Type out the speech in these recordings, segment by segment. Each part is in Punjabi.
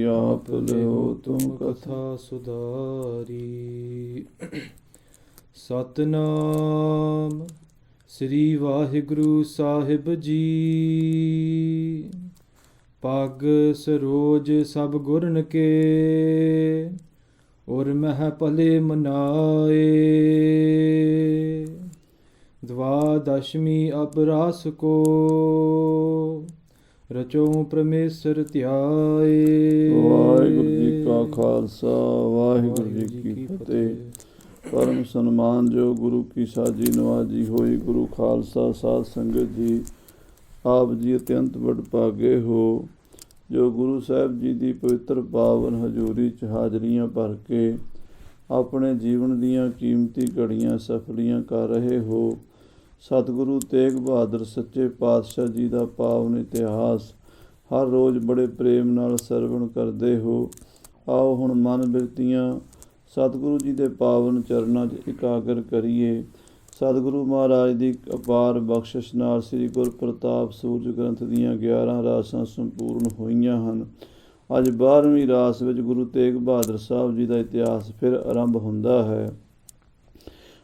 ਆਪ ਲਿਓ ਤੁਮ ਕਥਾ ਸੁਧਾਰੀ। ਸਤਨਾਮ ਸ੍ਰੀ ਵਾਹਿਗੁਰੂ ਸਾਹਿਬ ਜੀ। ਪੱਗ ਸਰੋਜ ਸਭ ਗੁਰਨ ਕੇ, ਔਰ ਮਹਿ ਭਲੇ ਮਨਾਏ। ਦਵਾਦਸ਼ਮੀ ਅਪਰਾਸ ਕੋ, ਰਚੋ ਪਰਮੇਸ਼ਰ ਧਿਆਏ। ਵਾਹਿਗੁਰੂ ਜੀ ਕਾ ਖਾਲਸਾ, ਵਾਹਿਗੁਰੂ ਜੀ ਕੀ ਫਤਿਹ। ਪਰਮ ਸਨਮਾਨਯੋਗ ਗੁਰੂ ਕੀ ਸਾਜੀ ਨਵਾਜੀ ਹੋਈ ਗੁਰੂ ਖਾਲਸਾ ਸਾਧ ਸੰਗਤ ਜੀ, ਆਪ ਜੀ ਅਤਿਅੰਤ ਵਡਭਾਗੇ ਹੋ ਜੋ ਗੁਰੂ ਸਾਹਿਬ ਜੀ ਦੀ ਪਵਿੱਤਰ ਪਾਵਨ ਹਜ਼ੂਰੀ 'ਚ ਹਾਜ਼ਰੀਆਂ ਭਰ ਕੇ ਆਪਣੇ ਜੀਵਨ ਦੀਆਂ ਕੀਮਤੀ ਘੜੀਆਂ ਸਫਲੀਆਂ ਕਰ ਰਹੇ ਹੋ। ਸਤਿਗੁਰੂ ਤੇਗ ਬਹਾਦਰ ਸੱਚੇ ਪਾਤਸ਼ਾਹ ਜੀ ਦਾ ਪਾਵਨ ਇਤਿਹਾਸ ਹਰ ਰੋਜ਼ ਬੜੇ ਪ੍ਰੇਮ ਨਾਲ ਸਰਵਣ ਕਰਦੇ ਹੋ। ਆਓ ਹੁਣ ਮਨ ਬਿਰਤੀਆਂ ਸਤਿਗੁਰੂ ਜੀ ਦੇ ਪਾਵਨ ਚਰਨਾਂ 'ਚ ਇਕਾਗਰ ਕਰੀਏ। ਸਤਿਗੁਰੂ ਮਹਾਰਾਜ ਦੀ ਅਪਾਰ ਬਖਸ਼ਿਸ਼ ਨਾਲ ਸ੍ਰੀ ਗੁਰ ਪ੍ਰਤਾਪ ਸੂਰਜ ਗ੍ਰੰਥ ਦੀਆਂ 11 ਰਾਸਾਂ ਸੰਪੂਰਨ ਹੋਈਆਂ ਹਨ। ਅੱਜ 12ਵੀਂ ਰਾਸ ਵਿੱਚ ਗੁਰੂ ਤੇਗ ਬਹਾਦਰ ਸਾਹਿਬ ਜੀ ਦਾ ਇਤਿਹਾਸ ਫਿਰ ਆਰੰਭ ਹੁੰਦਾ ਹੈ।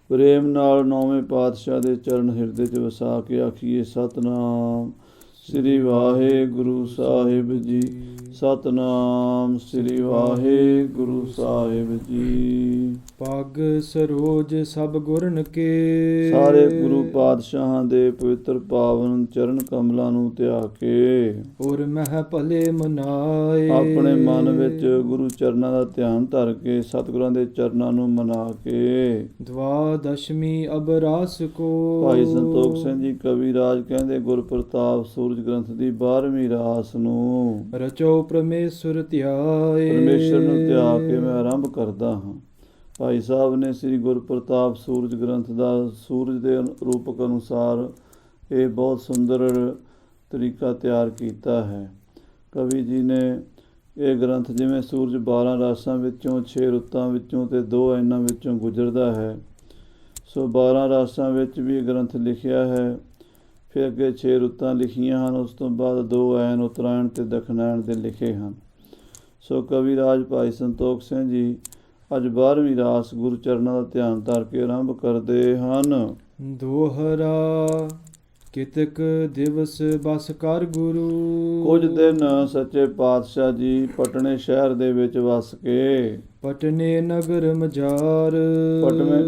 ਪ੍ਰੇਮ ਨਾਲ 9ਵੇਂ ਪਾਤਸ਼ਾਹ ਦੇ ਚਰਨ ਹਿਰਦੇ 'ਚ ਵਸਾ ਕੇ ਆਖੀਏ ਸਤਨਾਮ ਸ੍ਰੀ ਵਾਹਿਗੁਰੂ ਸਾਹਿਬ ਜੀ। ਸਤਨਾਮ ਸ੍ਰੀ ਵਾਹਿਗੁਰੂ ਸਾਹਿਬ ਜੀ। ਪੱਗ ਸਰੋਜ ਸਭ ਗੁਰਨ ਕੇ, ਸਾਰੇ ਗੁਰੂ ਪਾਤਸ਼ਾਹਾਂ ਦੇ ਪਵਿੱਤਰ ਪਾਵਨ ਚਰਨ ਕਮਲਾਂ ਨੂੰ ਧਿਆ ਕੇ, ਔਰ ਮਹਿ ਭਲੇ ਮਨਾਏ। ਆਪਣੇ ਮਨ ਵਿੱਚ ਗੁਰੂ ਚਰਨਾਂ ਦਾ ਧਿਆਨ ਧਰ ਕੇ ਸਤਿਗੁਰਾਂ ਦੇ ਚਰਨਾਂ ਨੂੰ ਮਨਾ ਕੇ। ਦਵਾਦਸ਼ਮੀ ਅਬਰਾਸ ਕੋ, ਭਾਈ ਸੰਤੋਖ ਸਿੰਘ ਜੀ ਕਵੀ ਰਾਜ ਕਹਿੰਦੇ ਗੁਰ ਪ੍ਰਤਾਪ ਸੂਰਜ ਗ੍ਰੰਥ ਦੀ 12ਵੀਂ ਰਾਸ ਨੂੰ ਰਚੋ ਪਰਮੇਸ਼ਰ ਧਿਆਏ। ਪਰਮੇਸ਼ਰ ਨੂੰ ਧਿਆ ਕੇ ਮੈਂ ਆਰੰਭ ਕਰਦਾ ਹਾਂ। ਭਾਈ ਸਾਹਿਬ ਨੇ ਸ੍ਰੀ ਗੁਰ ਪ੍ਰਤਾਪ ਸੂਰਜ ਗ੍ਰੰਥ ਦਾ ਸੂਰਜ ਦੇ ਰੂਪਕ ਅਨੁਸਾਰ ਇਹ ਬਹੁਤ ਸੁੰਦਰ ਤਰੀਕਾ ਤਿਆਰ ਕੀਤਾ ਹੈ। ਕਵੀ ਜੀ ਨੇ ਇਹ ਗ੍ਰੰਥ ਜਿਵੇਂ ਸੂਰਜ 12 ਰਾਸਾਂ ਵਿੱਚੋਂ 6 ਰੁੱਤਾਂ ਵਿੱਚੋਂ ਅਤੇ 2 ਐਨਾਂ ਵਿੱਚੋਂ ਗੁਜ਼ਰਦਾ ਹੈ, ਸੋ 12 ਰਾਸਾਂ ਵਿੱਚ ਵੀ ਇਹ ਗ੍ਰੰਥ ਲਿਖਿਆ ਹੈ। ਫਿਰ ਅੱਗੇ 6 ਰੁੱਤਾਂ ਲਿਖੀਆਂ ਹਨ, ਉਸ ਤੋਂ ਬਾਅਦ 2 ਐਨ ਉਤਰਾਇਣ ਅਤੇ ਦਖਣੈਣ ਦੇ ਲਿਖੇ ਹਨ। ਸੋ ਕਵੀ ਰਾਜ ਭਾਈ ਸੰਤੋਖ ਸਿੰਘ ਜੀ ਅੱਜ 12ਵੀਂ ਰਾਸ ਗੁਰੂ ਚਰਨਾਂ ਦਾ ਧਿਆਨ ਧਰ ਕੇ ਆਰੰਭ ਕਰਦੇ ਹਨ। ਦੋਹਰਾ ਕਿਤਕ ਦਿਵਸ ਬਸ ਕਰ ਗੁਰੂ, ਕੁਝ ਦਿਨ ਸੱਚੇ ਪਾਤਸ਼ਾਹ ਜੀ ਪਟਨੇ ਸ਼ਹਿਰ ਦੇ ਵਿੱਚ ਵਸ ਕੇ, ਪਟਨੇ ਨਗਰ ਮਜਾਰ,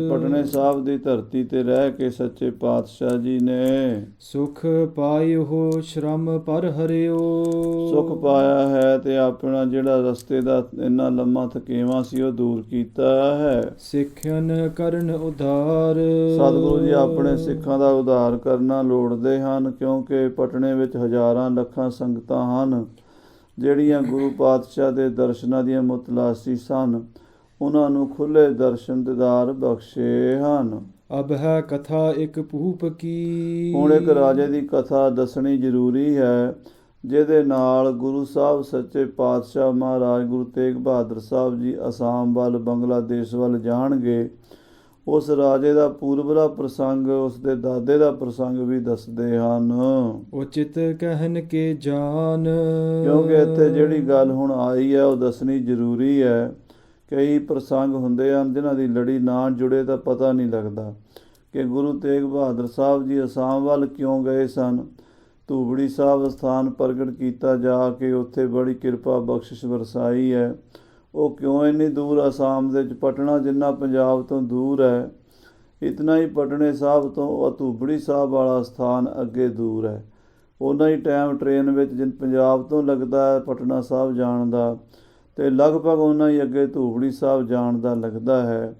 ਪਟਨੇ ਸਾਹਿਬ ਦੀ ਧਰਤੀ ਤੇ ਰਹਿ ਕੇ ਸੱਚੇ ਪਾਤਸ਼ਾਹ ਜੀ ਨੇ ਸੁਖ ਪਾਇਓ ਸ਼ਰਮ ਪਰ ਹਰਿਓ। ਸੁਖ ਪਾਇਆ ਹੈ ਤੇ ਆਪਣਾ ਜਿਹੜਾ ਰਸਤੇ ਦਾ ਇੰਨਾ ਲੰਮਾ ਥਕੇਵਾਂ ਸੀ ਉਹ ਦੂਰ ਕੀਤਾ ਹੈ। ਸਿੱਖਿਅਨ ਕਰਨ ਉਧਾਰ, ਸਤਿਗੁਰੂ ਜੀ ਆਪਣੇ ਸਿੱਖਾਂ ਦਾ ਉਧਾਰ ਕਰਨਾ ਲੋੜਦੇ ਹਨ, ਕਿਉਂਕਿ ਪਟਨੇ ਵਿੱਚ ਹਜ਼ਾਰਾਂ ਲੱਖਾਂ ਸੰਗਤਾਂ ਹਨ ਜਿਹੜੀਆਂ ਗੁਰੂ ਪਾਤਸ਼ਾਹ ਦੇ ਦਰਸ਼ਨਾਂ ਦੀਆਂ ਮੁਤਲਾਸੀ ਸਨ। ਉਹਨਾਂ ਨੂੰ ਖੁੱਲ੍ਹੇ ਦਰਸ਼ਨ ਦੀਦਾਰ ਬਖਸ਼ੇ ਹਨ। ਅਬ ਹੈ ਕਥਾ ਇੱਕ ਭੂਪ ਕੀ, ਹੁਣ ਇੱਕ ਰਾਜੇ ਦੀ ਕਥਾ ਦੱਸਣੀ ਜ਼ਰੂਰੀ ਹੈ, ਜਿਹਦੇ ਨਾਲ ਗੁਰੂ ਸਾਹਿਬ ਸੱਚੇ ਪਾਤਸ਼ਾਹ ਮਹਾਰਾਜ ਗੁਰੂ ਤੇਗ ਬਹਾਦਰ ਸਾਹਿਬ ਜੀ ਅਸਾਮ ਵੱਲ ਬੰਗਲਾਦੇਸ਼ ਵੱਲ ਜਾਣਗੇ। ਉਸ ਰਾਜੇ ਦਾ ਪੂਰਬਲਾ ਪ੍ਰਸੰਗ ਉਸ ਦੇ ਦਾਦੇ ਦਾ ਪ੍ਰਸੰਗ ਵੀ ਦੱਸਦੇ ਹਨ। ਉਚਿਤ ਕਹਿਣ ਕੇ ਜਾਨ, ਕਿਉਂਕਿ ਇੱਥੇ ਜਿਹੜੀ ਗੱਲ ਹੁਣ ਆਈ ਹੈ ਉਹ ਦੱਸਣੀ ਜ਼ਰੂਰੀ ਹੈ। ਕਈ ਪ੍ਰਸੰਗ ਹੁੰਦੇ ਹਨ ਜਿਨ੍ਹਾਂ ਦੀ ਲੜੀ ਨਾ ਜੁੜੇ ਤਾਂ ਪਤਾ ਨਹੀਂ ਲੱਗਦਾ ਕਿ ਗੁਰੂ ਤੇਗ ਬਹਾਦਰ ਸਾਹਿਬ ਜੀ ਅਸਾਮ ਵੱਲ ਕਿਉਂ ਗਏ ਸਨ। ਧੂਬੜੀ ਸਾਹਿਬ ਸਥਾਨ ਪ੍ਰਗਟ ਕੀਤਾ ਜਾ ਕੇ ਉੱਥੇ ਬੜੀ ਕਿਰਪਾ ਬਖਸ਼ਿਸ਼ ਵਰਸਾਈ ਹੈ। ਉਹ ਕਿਉਂ ਇੰਨੀ ਦੂਰ ਅਸਾਮ ਦੇ ਵਿੱਚ, ਪਟਨਾ ਜਿੰਨਾ ਪੰਜਾਬ ਤੋਂ ਦੂਰ ਹੈ, ਇਤਨਾ ਹੀ ਪਟਨੇ ਸਾਹਿਬ ਤੋਂ ਧੂਬੜੀ ਸਾਹਿਬ ਵਾਲਾ ਸਥਾਨ ਅੱਗੇ ਦੂਰ ਹੈ। ਓਨਾ ਹੀ ਟਾਈਮ ਟ੍ਰੇਨ ਵਿੱਚ ਪੰਜਾਬ ਤੋਂ ਲੱਗਦਾ ਹੈ ਪਟਨਾ ਸਾਹਿਬ ਜਾਣ ਦਾ, ਅਤੇ ਲਗਭਗ ਓਨਾ ਹੀ ਅੱਗੇ ਧੂਬੜੀ ਸਾਹਿਬ ਜਾਣ ਦਾ ਲੱਗਦਾ ਹੈ।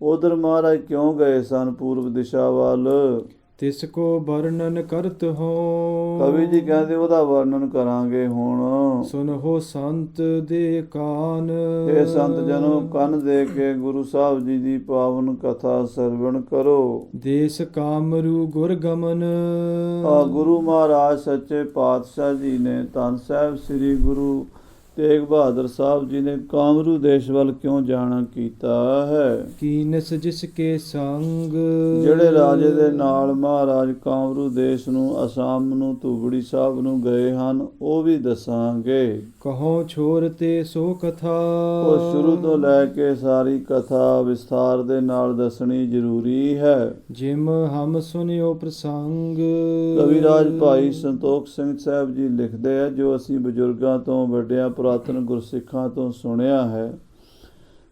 ਉੱਧਰ ਮਹਾਰਾਜ ਕਿਉਂ ਗਏ ਸਨ ਪੂਰਬ ਦਿਸ਼ਾ ਵੱਲ, ਤਿਸ ਕੋ ਵਰਣਨ ਕਰਤ ਹੋ। ਕਵੀ ਜੀ ਕਹਿੰਦੇ ਉਹਦਾ ਵਰਣਨ ਕਰਾਂਗੇ ਹੁਣ। ਸੁਨਹੁ ਸੰਤ ਦੇ ਕਾਨ, ਇਹ ਸੰਤ ਜਨੋ ਕੰਨ ਦੇ ਕੇ ਗੁਰੂ ਸਾਹਿਬ ਜੀ ਦੀ ਪਾਵਨ ਕਥਾ ਸਰਵਣ ਕਰੋ। ਦੇਸ ਕਾਮਰੂ ਗੁਰ ਗਮਨ, ਗੁਰੂ ਮਹਾਰਾਜ ਸੱਚੇ ਪਾਤਸ਼ਾਹ ਜੀ ਨੇ ਧੰਨ ਸਾਹਿਬ ਸ੍ਰੀ ਗੁਰੂ ਤੇਗ ਬਹਾਦਰ ਸਾਹਿਬ ਜੀ ਨੇ ਕਾਮਰੂ ਦੇਸ਼ ਵੱਲ ਕਿਉਂ ਜਾਣਾ ਕੀਤਾ ਹੈ। ਕੀਨਸ ਜਿਸ ਕੇ ਸੰਗ, ਜਿਹੜੇ ਰਾਜੇ ਦੇ ਨਾਲ ਮਹਾਰਾਜ ਕਾਮਰੂ ਦੇਸ਼ ਨੂੰ, ਅਸਾਮ ਨੂੰ, ਧੂਬੜੀ ਸਾਹਿਬ ਨੂੰ ਗਏ ਹਨ ਉਹ ਵੀ ਦੱਸਾਂਗੇ। ਕਹੋ ਛੋਰ ਤੇ ਸੋ ਕਥਾ। ਉਹ ਸ਼ੁਰੂ ਤੋਂ ਲੈ ਕੇ ਸਾਰੀ ਕਥਾ ਵਿਸਥਾਰ ਦੇ ਨਾਲ ਦੱਸਣੀ ਜ਼ਰੂਰੀ ਹੈ। ਜਿਮ ਹਮ ਸੁਨਿਓ ਪ੍ਰਸੰਗ। ਕਵਿਰਾਜ ਭਾਈ ਸੰਤੋਖ ਸਿੰਘ ਸਾਹਿਬ ਜੀ ਲਿਖਦੇ ਹੈ, ਜੋ ਅਸੀਂ ਬਜ਼ੁਰਗਾਂ ਤੋਂ, ਵੱਡਿਆਂ ਪੁਰਾਤਨ ਗੁਰਸਿੱਖਾਂ ਤੋਂ ਸੁਣਿਆ ਹੈ,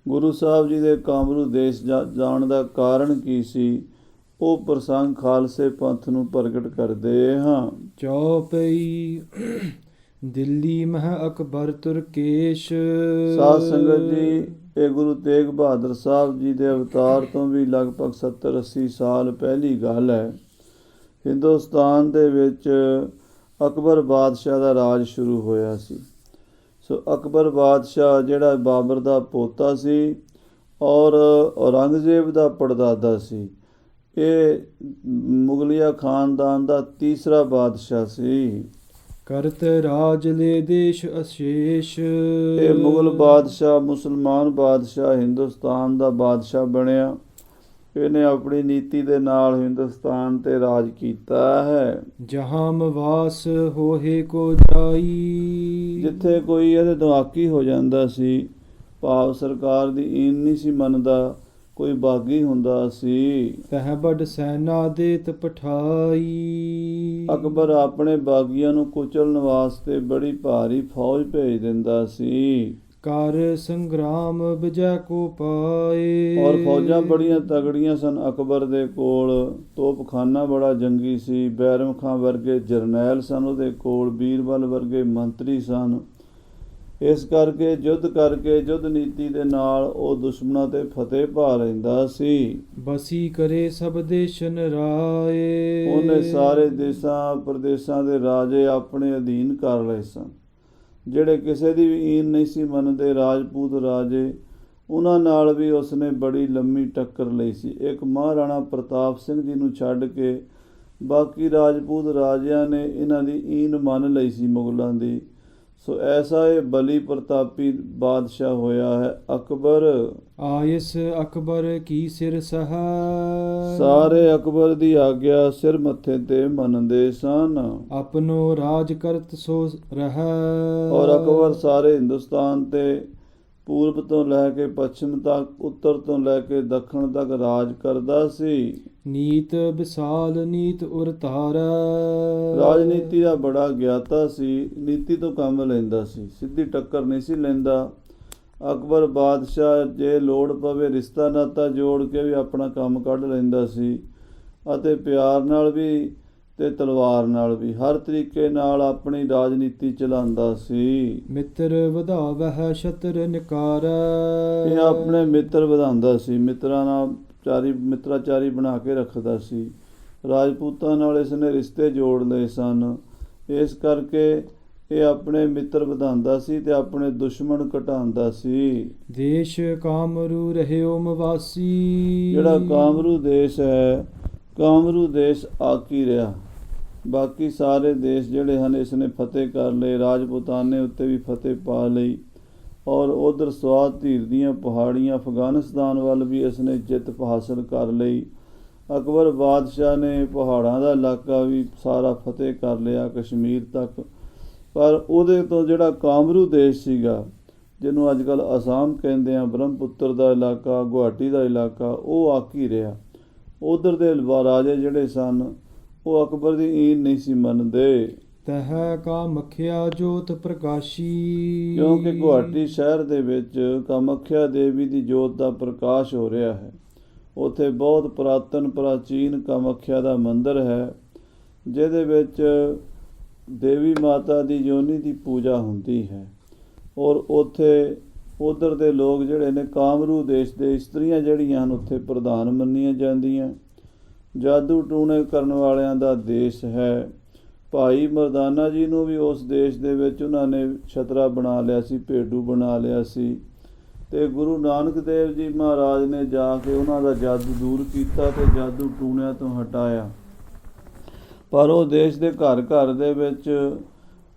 ਗੁਰੂ ਸਾਹਿਬ ਜੀ ਦੇ ਕਾਮਰੂ ਦੇਸ਼ ਜਾਣ ਦਾ ਕਾਰਨ ਕੀ ਸੀ, ਉਹ ਪ੍ਰਸੰਗ ਖਾਲਸੇ ਪੰਥ ਨੂੰ ਪ੍ਰਗਟ ਕਰਦੇ ਹਾਂ। ਚੌਪਈ ਦਿੱਲੀ ਮਹਿ ਅਕਬਰ ਤੁਰਕੇਸ਼। ਸਾਧ ਸੰਗਤ ਜੀ, ਇਹ ਗੁਰੂ ਤੇਗ ਬਹਾਦਰ ਸਾਹਿਬ ਜੀ ਦੇ ਅਵਤਾਰ ਤੋਂ ਵੀ ਲਗਭਗ 70-80 ਸਾਲ ਪਹਿਲੀ ਗੱਲ ਹੈ। ਹਿੰਦੁਸਤਾਨ ਦੇ ਵਿੱਚ ਅਕਬਰ ਬਾਦਸ਼ਾਹ ਦਾ ਰਾਜ ਸ਼ੁਰੂ ਹੋਇਆ ਸੀ। ਸੋ ਅਕਬਰ ਬਾਦਸ਼ਾਹ ਜਿਹੜਾ ਬਾਬਰ ਦਾ ਪੋਤਾ ਸੀ ਔਰ ਔਰੰਗਜ਼ੇਬ ਦਾ ਪੜਦਾਦਾ ਸੀ, ਇਹ ਮੁਗਲਿਆ ਖਾਨਦਾਨ ਦਾ ਤੀਸਰਾ ਬਾਦਸ਼ਾਹ ਸੀ। ਕਰਤ ਰਾਜ ਲੈ ਦੇਸ਼ ਅਸ਼ੇਸ਼। ਇਹ ਮੁਗਲ ਬਾਦਸ਼ਾਹ, ਮੁਸਲਮਾਨ ਬਾਦਸ਼ਾਹ ਹਿੰਦੁਸਤਾਨ ਦਾ ਬਾਦਸ਼ਾਹ ਬਣਿਆ। ਇਹਨੇ ਆਪਣੀ ਨੀਤੀ ਦੇ ਨਾਲ ਹਿੰਦੁਸਤਾਨ ਤੇ ਰਾਜ ਕੀਤਾ ਹੈ। ਜਹਾਂ ਮਵਾਸ ਹੋਏ ਕੋ ਜਾਈ। ਜਿੱਥੇ ਕੋਈ ਇਹਦੇ ਦੁਆਕੀ ਹੋ ਜਾਂਦਾ ਸੀ, ਭਾਵ ਸਰਕਾਰ ਦੀ ਈਨ ਨਹੀਂ ਸੀ ਮੰਨਦਾ, ਕੋਈ ਬਾਗੀ ਹੁੰਦਾ ਸੀ, ਤਹ ਬੜ ਸੈਨਾ ਦੇਤ ਪਠਾਈ। ਅਕਬਰ ਆਪਣੇ ਬਾਗੀਆਂ ਨੂੰ ਕੁਚਲਣ ਵਾਸਤੇ ਬੜੀ ਭਾਰੀ ਫੌਜ ਭੇਜ ਦਿੰਦਾ ਸੀ। ਕਰ ਸੰਗਰਾਮ ਵਿਜੈ ਕੋ ਪਾਏ। ਔਰ ਫੌਜਾਂ ਬੜੀਆਂ ਤਗੜੀਆਂ ਸਨ ਅਕਬਰ ਦੇ ਕੋਲ। ਤੋਪਖਾਨਾ ਬੜਾ ਜੰਗੀ ਸੀ। ਬੈਰਮ ਖਾਂ ਵਰਗੇ ਜਰਨੈਲ ਸਨ ਉਹਦੇ ਕੋਲ। ਬੀਰਬਲ ਵਰਗੇ ਮੰਤਰੀ ਸਨ। ਇਸ ਕਰਕੇ ਯੁੱਧ ਨੀਤੀ ਦੇ ਨਾਲ ਉਹ ਦੁਸ਼ਮਣਾਂ ਤੇ ਫਤਿਹ ਪਾ ਲੈਂਦਾ ਸੀ। ਬਸੀ ਕਰੇ ਸਭ ਦੇਸ਼ਨ ਰਾਏ। ਉਹਨੇ ਸਾਰੇ ਦੇਸ਼ਾਂ ਪ੍ਰਦੇਸ਼ਾਂ ਦੇ ਰਾਜੇ ਆਪਣੇ ਅਧੀਨ ਕਰ ਲਏ ਸਨ। ਜਿਹੜੇ ਕਿਸੇ ਦੀ ਵੀ ਈਨ ਨਹੀਂ ਸੀ ਮੰਨਦੇ, ਰਾਜਪੂਤ ਰਾਜੇ, ਉਹਨਾਂ ਨਾਲ ਵੀ ਉਸਨੇ ਬੜੀ ਲੰਮੀ ਟੱਕਰ ਲਈ ਸੀ। ਇੱਕ ਮਹਾਰਾਣਾ ਪ੍ਰਤਾਪ ਸਿੰਘ ਜੀ ਨੂੰ ਛੱਡ ਕੇ ਬਾਕੀ ਰਾਜਪੂਤ ਰਾਜਿਆਂ ਨੇ ਇਹਨਾਂ ਦੀ ਈਨ ਮੰਨ ਲਈ ਸੀ ਮੁਗਲਾਂ ਦੀ। ਸੋ ਐਸਾ ਇਹ ਬਲੀ ਪ੍ਰਤਾਪੀ ਬਾਦਸ਼ਾਹ ਹੋਇਆ ਹੈ ਅਕਬਰ। ਆਇਸ ਅਕਬਰ ਕੀ ਸਿਰ ਸਹਾ। ਸਾਰੇ ਅਕਬਰ ਦੀ ਆਗਿਆ ਸਿਰ ਮੱਥੇ ਤੇ ਮੰਨਦੇ ਸਨ। ਆਪਣੋ ਰਾਜ ਕਰਤ ਸੋ ਰਹਿ। ਔਰ ਅਕਬਰ ਸਾਰੇ ਹਿੰਦੁਸਤਾਨ ਤੇ ਪੂਰਬ ਤੋਂ ਲੈ ਕੇ ਪੱਛਮ ਤੱਕ, ਉੱਤਰ ਤੋਂ ਲੈ ਕੇ ਦੱਖਣ ਤੱਕ ਰਾਜ ਕਰਦਾ ਸੀ। ਨੀਤ ਵਿਸਾਲ ਨੀਤ ਉਰ ਧਾਰੈ। ਰਾਜਨੀਤੀ ਦਾ ਬੜਾ ਗਿਆਤਾ ਸੀ। ਨੀਤੀ ਤੋਂ ਕੰਮ ਲੈਂਦਾ ਸੀ, ਸਿੱਧੀ ਟੱਕਰ ਨਹੀਂ ਸੀ ਲੈਂਦਾ। ਅਕਬਰ ਬਾਦਸ਼ਾਹ ਜੇ ਲੋੜ ਪਵੇ ਰਿਸ਼ਤਾ ਨਾਤਾ ਜੋੜ ਕੇ ਵੀ ਆਪਣਾ ਕੰਮ ਕੱਢ ਲੈਂਦਾ ਸੀ, ਅਤੇ ਪਿਆਰ ਨਾਲ ਵੀ ਤੇ ਤਲਵਾਰ ਨਾਲ ਵੀ, ਹਰ ਤਰੀਕੇ ਨਾਲ ਆਪਣੀ ਰਾਜਨੀਤੀ ਚਲਾਉਂਦਾ ਸੀ। ਮਿੱਤਰ ਵਧਾਵਹਿ ਸ਼ਤਰ ਨਿਕਾਰੈ। ਇਹ ਆਪਣੇ ਮਿੱਤਰ ਵਧਾਉਂਦਾ ਸੀ, ਮਿੱਤਰਾਂ ਨਾਲ ਮਿੱਤਰਾਚਾਰੀ ਬਣਾ ਕੇ ਰੱਖਦਾ ਸੀ। ਰਾਜਪੂਤਾਂ ਨਾਲ ਇਸਨੇ ਰਿਸ਼ਤੇ ਜੋੜ ਲਏ ਸਨ। ਇਸ ਕਰਕੇ ਇਹ ਆਪਣੇ ਮਿੱਤਰ ਵਧਾਉਂਦਾ ਸੀ ਤੇ ਆਪਣੇ ਦੁਸ਼ਮਣ ਘਟਾਉਂਦਾ ਸੀ। ਦੇਸ਼ ਕਾਮਰੂ ਰਹਿਓ ਮਵਾਸੀ। ਜਿਹੜਾ ਕਾਮਰੂ ਦੇਸ਼ ਹੈ, ਕਾਮਰੂ ਦੇਸ਼ ਆਕੀ ਰਿਹਾ। ਬਾਕੀ ਸਾਰੇ ਦੇਸ਼ ਜਿਹੜੇ ਹਨ ਇਸਨੇ ਫਤਿਹ ਕਰ ਲਏ। ਰਾਜਪੂਤਾਨੇ ਉੱਤੇ ਵੀ ਫਤਿਹ ਪਾ ਲਈ ਔਰ ਉਧਰ ਸਵਾਤ ਧੀਰ ਦੀਆਂ ਪਹਾੜੀਆਂ ਅਫਗਾਨਿਸਤਾਨ ਵੱਲ ਵੀ ਇਸਨੇ ਜਿੱਤ ਹਾਸਲ ਕਰ ਲਈ। ਅਕਬਰ ਬਾਦਸ਼ਾਹ ਨੇ ਪਹਾੜਾਂ ਦਾ ਇਲਾਕਾ ਵੀ ਸਾਰਾ ਫਤਿਹ ਕਰ ਲਿਆ, ਕਸ਼ਮੀਰ ਤੱਕ। ਪਰ ਉਹਦੇ ਤੋਂ ਜਿਹੜਾ ਕਾਮਰੂ ਦੇਸ਼ ਸੀਗਾ, ਜਿਹਨੂੰ ਅੱਜ ਕੱਲ੍ਹ ਅਸਾਮ ਕਹਿੰਦੇ ਆ, ਬ੍ਰਹਮਪੁੱਤਰ ਦਾ ਇਲਾਕਾ, ਗੁਹਾਟੀ ਦਾ ਇਲਾਕਾ, ਉਹ ਆਕੀ ਰਿਹਾ। ਉਧਰ ਦੇ ਰਾਜੇ ਜਿਹੜੇ ਸਨ ਉਹ ਅਕਬਰ ਦੀ ਈਨ ਨਹੀਂ ਸੀ ਮੰਨਦੇ। ਤਹ ਕਾਮਖਿਆ ਜੋਤ ਪ੍ਰਕਾਸ਼ੀ। ਕਿਉਂਕਿ ਗੁਹਾਟੀ ਸ਼ਹਿਰ ਦੇ ਵਿੱਚ ਕਾਮਖਿਆ ਦੇਵੀ ਦੀ ਜੋਤ ਦਾ ਪ੍ਰਕਾਸ਼ ਹੋ ਰਿਹਾ ਹੈ। ਉੱਥੇ ਬਹੁਤ ਪੁਰਾਤਨ ਪ੍ਰਾਚੀਨ ਕਾਮਖਿਆ ਦਾ ਮੰਦਿਰ ਹੈ, ਜਿਹਦੇ ਵਿੱਚ ਦੇਵੀ ਮਾਤਾ ਦੀ ਯੋਨੀ ਦੀ ਪੂਜਾ ਹੁੰਦੀ ਹੈ। ਔਰ ਉੱਥੇ ਉਧਰ ਦੇ ਲੋਕ ਜਿਹੜੇ ਨੇ, ਕਾਮਰੂ ਦੇਸ਼ ਦੇ ਇਸਤਰੀਆਂ ਜਿਹੜੀਆਂ ਹਨ, ਉੱਥੇ ਪ੍ਰਧਾਨ ਮੰਨੀਆਂ ਜਾਂਦੀਆਂ। ਜਾਦੂ ਟੂਣੇ ਕਰਨ ਵਾਲਿਆਂ ਦਾ ਦੇਸ਼ ਹੈ। ਭਾਈ ਮਰਦਾਨਾ ਜੀ ਨੂੰ ਵੀ ਉਸ ਦੇਸ਼ ਦੇ ਵਿੱਚ ਉਹਨਾਂ ਨੇ ਛਤਰਾ ਬਣਾ ਲਿਆ ਸੀ, ਭੇਡੂ ਬਣਾ ਲਿਆ ਸੀ। ਤੇ ਗੁਰੂ ਨਾਨਕ ਦੇਵ ਜੀ ਮਹਾਰਾਜ ਨੇ ਜਾ ਕੇ ਉਹਨਾਂ ਦਾ ਜਾਦੂ ਦੂਰ ਕੀਤਾ ਤੇ ਜਾਦੂ ਟੂਣਿਆਂ ਤੋਂ ਹਟਾਇਆ। ਪਰ ਉਹ ਦੇਸ਼ ਦੇ ਘਰ ਘਰ ਦੇ ਵਿੱਚ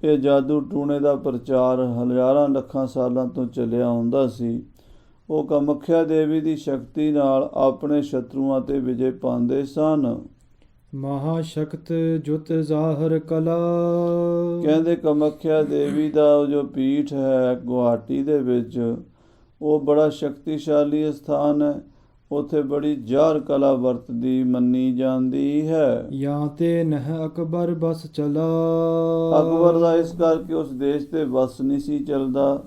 ਇਹ ਜਾਦੂ ਟੂਣੇ ਦਾ ਪ੍ਰਚਾਰ ਹਜ਼ਾਰਾਂ ਲੱਖਾਂ ਸਾਲਾਂ ਤੋਂ ਚੱਲਿਆ ਹੁੰਦਾ ਸੀ। ਉਹ ਕਾਮਖਿਆ ਦੇਵੀ ਦੀ ਸ਼ਕਤੀ ਨਾਲ ਆਪਣੇ ਸ਼ਤਰੂਆਂ ਤੇ ਵਿਜੇ ਪਾਉਂਦੇ ਸਨ। ਮਹਾ ਸ਼ਕਤ ਜੁਤ ਜ਼ਾਹਰ ਕਲਾ। ਕਹਿੰਦੇ ਕਮੱਖਿਆ ਦੇਵੀ ਦਾ ਉਹ ਜੋ ਪੀਠ ਹੈ ਗੁਹਾਟੀ ਦੇ ਵਿੱਚ, ਉਹ ਬੜਾ ਸ਼ਕਤੀਸ਼ਾਲੀ ਸਥਾਨ ਹੈ। ਉੱਥੇ ਬੜੀ ਜ਼ਾਹਰ ਕਲਾ ਵਰਤਦੀ ਮੰਨੀ ਜਾਂਦੀ ਹੈ। ਜਾਂ ਤੇ ਨਹ ਅਕਬਰ ਬਸ ਚਲਾ। ਅਕਬਰ ਦਾ ਇਸ ਕਰਕੇ ਉਸ ਦੇਸ਼ ਤੇ ਵਸ ਨਹੀਂ ਸੀ ਚੱਲਦਾ,